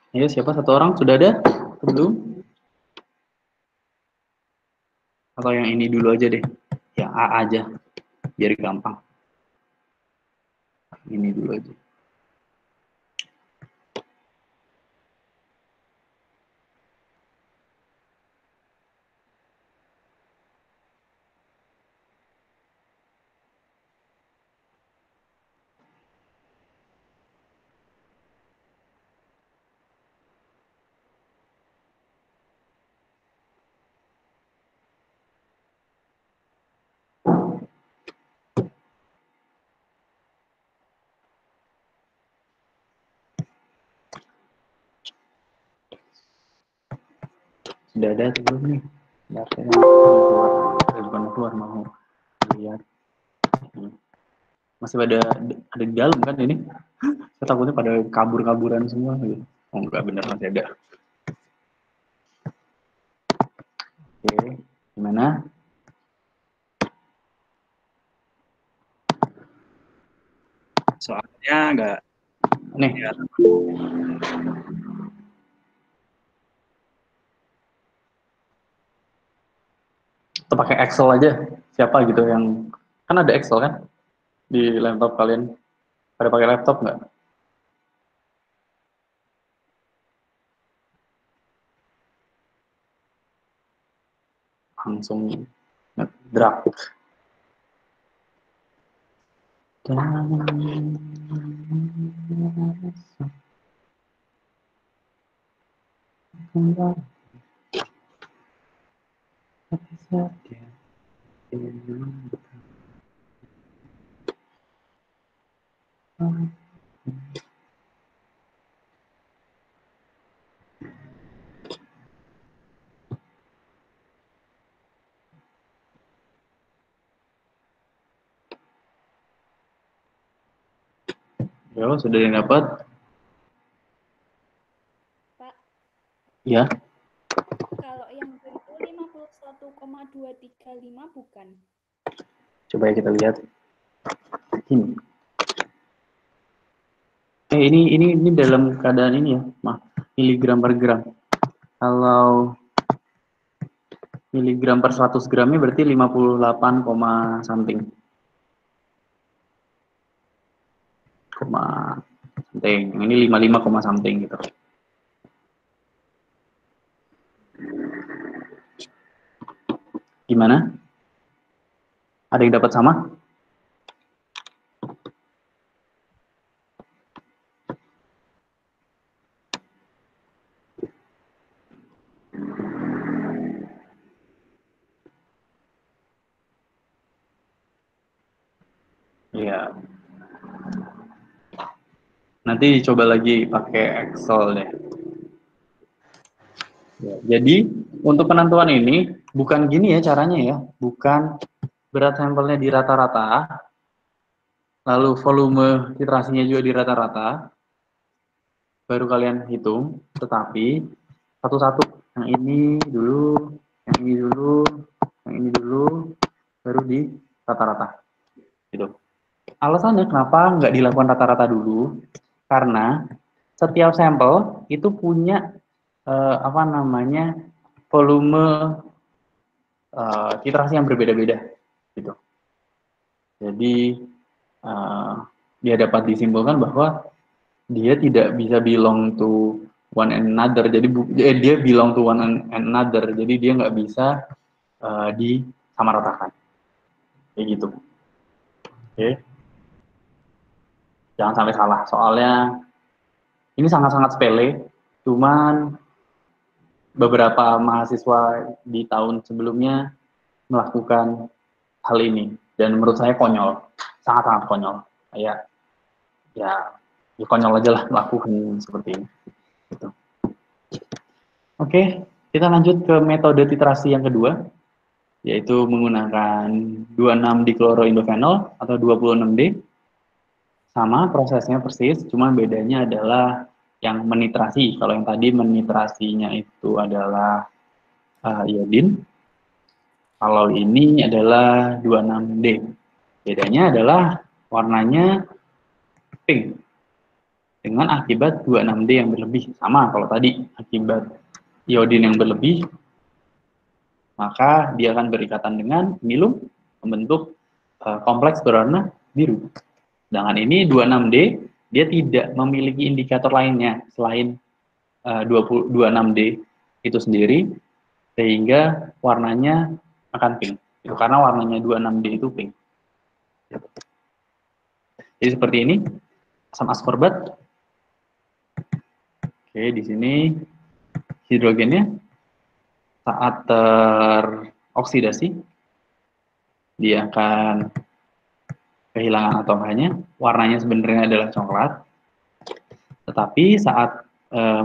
Ayo, siapa satu orang? Sudah ada? Belum? Atau yang ini dulu aja deh. Yang A aja. Biar gampang. Ini dulu aja. Sudah ada atau belum nih? Bentar, saya bukan keluar mau lihat. Masih ada di dalam kan ini? Saya takutnya pada kabur-kaburan semua. Oh enggak, benar masih ada. Oke, gimana? Soalnya enggak Nih. ya. Atau pakai Excel aja. Siapa gitu yang kan ada Excel kan di laptop kalian? Pada pakai laptop nggak? Langsung drag. Ya, sudah yang dapat? Pak, Ya. kalau yang itu 51,235 bukan? Coba ya kita lihat. Ini dalam keadaan ini ya, miligram per gram. Kalau miligram per 100 gramnya berarti 58, something. Ini 55, something gitu. Gimana? Ada yang dapat sama? Ya. Nanti coba lagi pakai Excel deh. Ya, jadi untuk penentuan ini bukan gini ya caranya ya, bukan berat sampelnya di rata-rata, lalu volume titrasinya juga di rata-rata, baru kalian hitung, tetapi satu-satu, yang ini dulu, yang ini dulu, yang ini dulu, baru di rata-rata. Gitu. Alasannya kenapa nggak dilakukan rata-rata dulu? Karena setiap sampel itu punya apa namanya volume titrasi yang berbeda-beda, gitu. Jadi dia dapat disimpulkan bahwa dia tidak bisa belong to one and another. Jadi dia belong to one and another. Jadi dia nggak bisa disamaratakan. Kayak gitu. Oke. Jangan sampai salah. Soalnya ini sangat-sangat sepele. Cuman beberapa mahasiswa di tahun sebelumnya melakukan hal ini dan menurut saya konyol, sangat-sangat konyol. Kayak ya konyol aja lah melakukan seperti ini. Gitu. Oke, kita lanjut ke metode titrasi yang kedua, yaitu menggunakan 26-dikloroindofenol atau 26D. Sama prosesnya persis, cuma bedanya adalah yang menitrasi. Kalau yang tadi menitrasinya itu adalah iodin, kalau ini adalah 26D. Bedanya adalah warnanya pink dengan akibat 26D yang berlebih. Sama kalau tadi akibat iodin yang berlebih, maka dia akan berikatan dengan nilum membentuk kompleks berwarna biru. Sedangkan ini 26D, dia tidak memiliki indikator lainnya selain 26D itu sendiri, sehingga warnanya akan pink. Itu karena warnanya 26D itu pink. Jadi seperti ini, asam askorbat. Oke, di sini hidrogennya saat teroksidasi, dia akan kehilangan atomanya, warnanya sebenarnya adalah coklat. Tetapi saat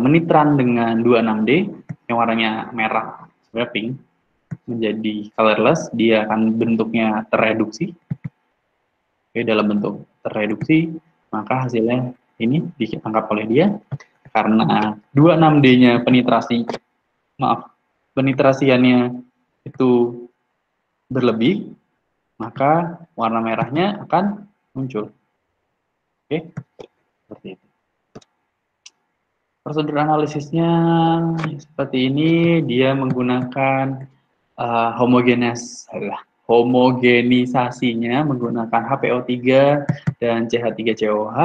menitran dengan 26D, yang warnanya merah, sebenarnya pink, menjadi colorless, dia akan bentuknya terreduksi. Oke, dalam bentuk terreduksi, maka hasilnya ini ditangkap oleh dia. Karena 26D-nya penitrasiannya itu berlebih, maka warna merahnya akan muncul. Oke, seperti itu. Prosedur analisisnya seperti ini, dia menggunakan homogenisasinya menggunakan HPO3 dan CH3COH.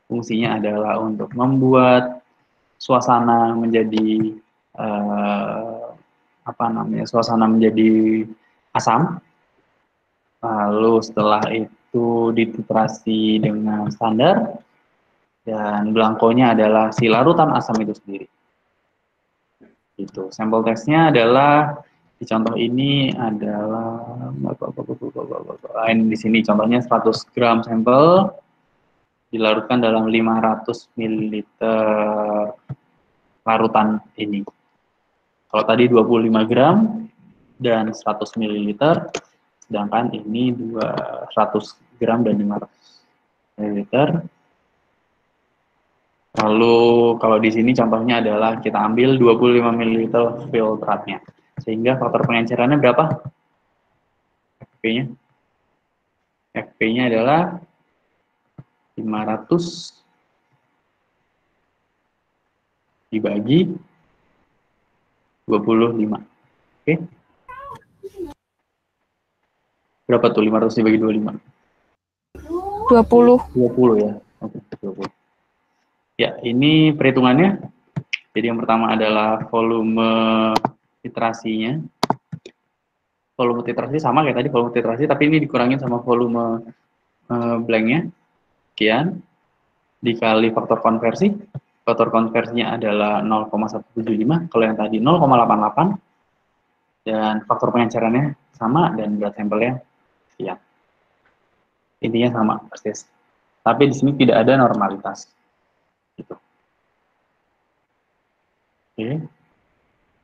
Fungsinya adalah untuk membuat suasana menjadi suasana menjadi asam. Lalu setelah itu dititrasi dengan standar, dan belangkonya adalah si larutan asam itu sendiri. Gitu. Sampel teksnya adalah di contoh ini adalah di sini contohnya 100 gram sampel dilarutkan dalam 500 ml larutan ini. Kalau tadi 25 gram dan 100 ml, sedangkan ini 200 gram dan 500 ml. Lalu kalau di sini contohnya adalah kita ambil 25 ml filtratnya. Sehingga faktor pengencerannya berapa? FP-nya. FP-nya adalah 500 dibagi 25. Oke. Berapa tuh 500 dibagi 25? 20. 20 ya. Oke, 20. Ya, ini perhitungannya. Jadi yang pertama adalah volume titrasinya. Volume titrasi sama kayak tadi volume titrasi, tapi ini dikurangin sama volume blanknya. Sekian. Dikali faktor konversi. Faktor konversinya adalah 0,175. Kalau yang tadi 0,88. Dan faktor pengencerannya sama dan berat sampelnya sekian. Intinya sama persis. Tapi di sini tidak ada normalitas. Gitu. Oke,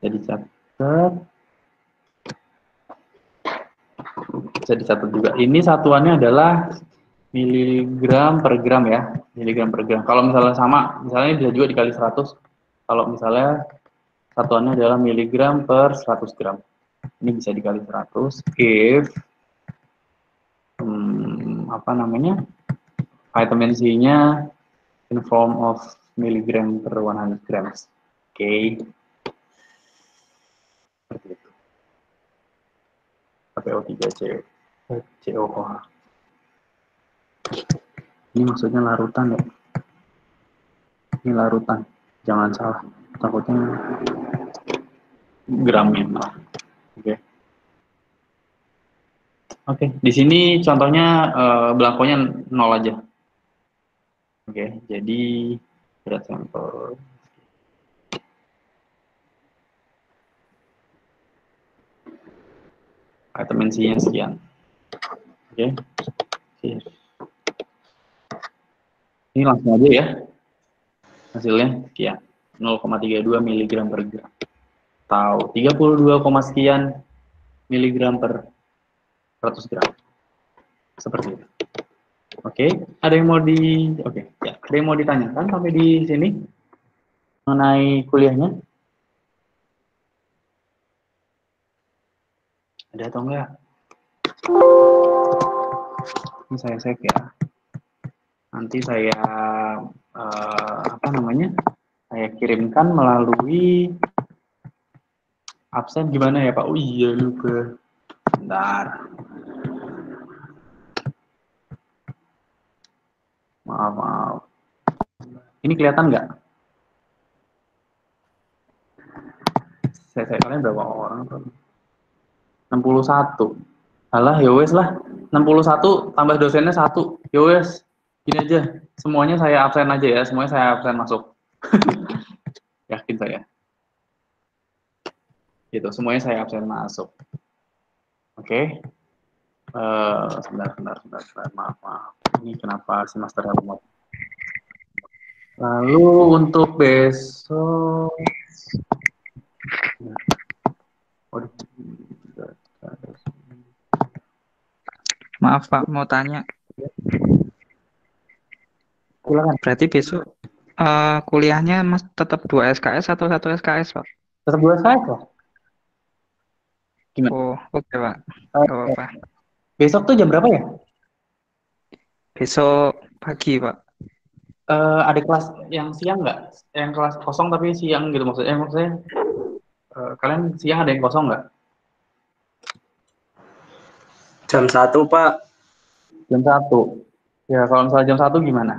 jadi catat. Bisa dicatat juga. Ini satuannya adalah miligram per gram ya, miligram per gram. Kalau misalnya sama, misalnya bisa juga dikali 100. Kalau misalnya satuannya adalah miligram per 100 gram. Ini bisa dikali 100 if apa namanya? Vitamin C-nya in form of milligram per 100 grams. Oke. Seperti itu. HPO3 COOH. Ini maksudnya larutan ya. Ini larutan. Jangan salah. Takutnya gramnya malah. Oke. Oke, di sini contohnya belangkonya 0 aja. Oke, jadi berat sampel. Vitamin C-nya sekian. Oke. Ini langsung aja ya. Hasilnya sekian. 0,32 mg per gram. Atau 32, sekian miligram per 100 gram. Seperti itu. Oke, ada yang mau ada yang mau ditanyakan sampai di sini mengenai kuliahnya? Ada atau enggak? Ini saya save ya. Nanti saya saya kirimkan melalui absen gimana ya Pak? Oh iya lupa. Bentar. Maaf. Ini kelihatan nggak? Saya kalian berapa orang? 61. Alah, ya wes lah. 61 tambah dosennya 1. Ya wes. Gini aja. Semuanya saya absen aja ya. Semuanya saya absen masuk. Yakin saya. Gitu, semuanya saya absen masuk. Oke. Sebentar. Maaf. Ini kenapa semester remote? Lalu untuk besok, Maaf Pak, mau tanya. silakan. Berarti besok kuliahnya Mas tetap 2 SKS atau 1 SKS Pak? Tetap 2 SKS kok. Gimana? Oh, oke Pak. Gak apa-apa. Besok tuh jam berapa ya? Besok pagi Pak. Ada kelas yang siang nggak? Yang kelas kosong tapi siang gitu maksudnya? Kalian siang ada yang kosong nggak? Jam 1 Pak. Jam 1. Ya kalau misalnya jam 1 gimana?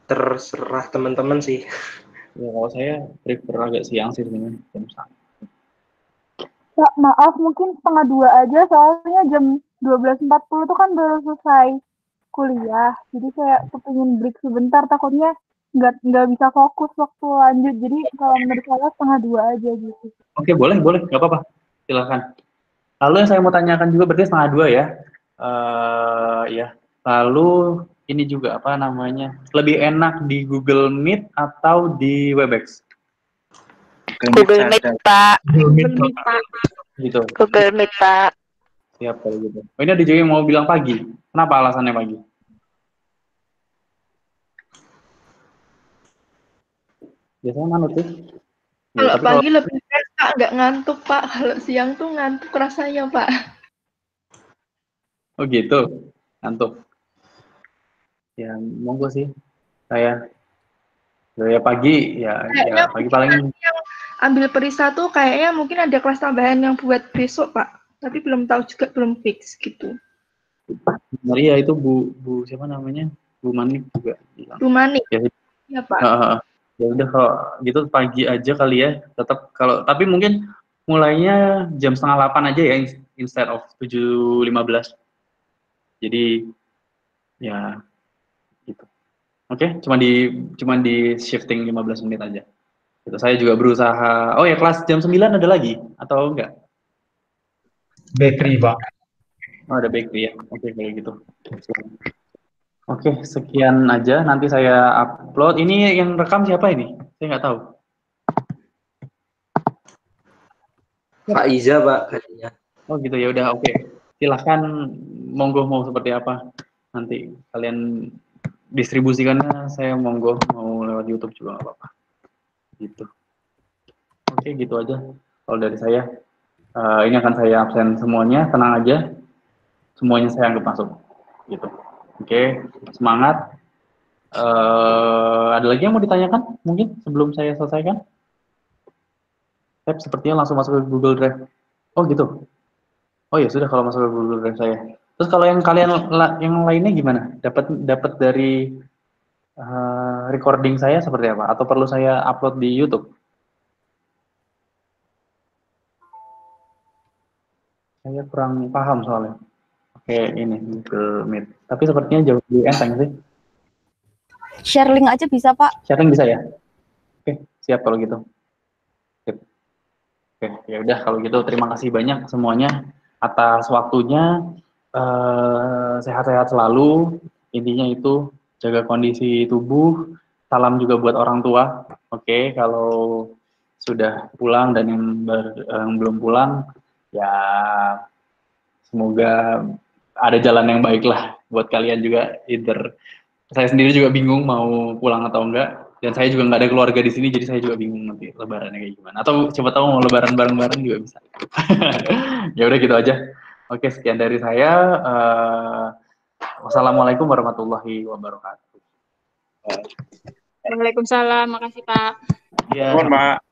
Terserah teman-teman sih. Ya kalau saya prefer agak siang sih sebenarnya jam 1. Kak, maaf mungkin 1:30 aja soalnya jam 12.40 tuh kan baru selesai kuliah. Jadi saya kepingin break sebentar, takutnya nggak bisa fokus waktu lanjut. Jadi kalau menurut saya 1:30 aja gitu. Oke, boleh, nggak apa-apa. Silakan. Lalu yang saya mau tanyakan juga berarti 1:30 ya. Ya. Lalu ini juga apa namanya? Lebih enak di Google Meet atau di Webex? Google Meet, Pak. Google Meet, Pak. Gitu. Google Meet, Pak. Siap kalau gitu. Oh, ini ada juga yang mau bilang pagi. Kenapa alasannya pagi? Biasanya manut sih. Kalau pagi lebih fresh, Pak, nggak ngantuk, Pak. Kalau siang tuh ngantuk rasanya, Pak. Oh gitu, ngantuk. Ya monggo sih. Saya pagi ya pagi paling yang ambil perisa tuh kayaknya mungkin ada kelas tambahan yang buat besok, Pak. Tapi belum tahu juga, belum fix gitu. Maria itu Bu siapa namanya? Bu Manik juga bilang. Bu Manik. Ya, Pak. Ya udah kalau gitu pagi aja kali ya. Tetap tapi mungkin mulainya jam 7:30 aja ya instead of 7:15. Jadi ya gitu. Oke, cuma di shifting 15 menit aja. Gitu. Saya juga berusaha. Oh ya, kelas jam 9 ada lagi atau enggak? Bakery, Pak. Oh, ada bakery ya. Oke, kayak gitu. Oke, sekian aja. Nanti saya upload. Ini yang rekam siapa ini? Saya nggak tahu. Pak Iza, Pak. Kayaknya. Oh gitu, ya udah, oke. Silahkan, monggo mau seperti apa. Nanti kalian distribusikannya, saya monggo mau lewat YouTube juga nggak apa-apa. Gitu. Oke, gitu aja. Kalau dari saya, ini akan saya absen semuanya. Tenang aja, semuanya saya anggap masuk. Gitu. Oke, semangat. Ada lagi yang mau ditanyakan mungkin sebelum saya selesaikan? Sepertinya langsung masuk ke Google Drive. Oh gitu. Oh ya sudah, kalau masuk ke Google Drive saya. Terus kalau yang kalian yang lainnya gimana? Dapat dari recording saya seperti apa? Atau perlu saya upload di YouTube? Saya kurang paham soalnya. Oke, ini Google Meet. Tapi sepertinya jauh lebih enteng sih. Share link aja bisa, Pak. Share link bisa ya? Oke, siap kalau gitu. Sip. Oke, ya udah kalau gitu terima kasih banyak semuanya atas waktunya. Sehat-sehat selalu. Intinya itu jaga kondisi tubuh. Salam juga buat orang tua. Oke, kalau sudah pulang dan yang belum pulang, ya semoga ada jalan yang baik lah buat kalian juga. Saya sendiri juga bingung mau pulang atau enggak, dan saya juga nggak ada keluarga di sini, jadi saya juga bingung nanti lebarannya kayak gimana. Atau coba tahu mau lebaran bareng-bareng juga bisa. Ya udah gitu aja. Oke, sekian dari saya. Wassalamualaikum warahmatullahi wabarakatuh. Waalaikumsalam, makasih Pak. Ya. Mohon, Pak.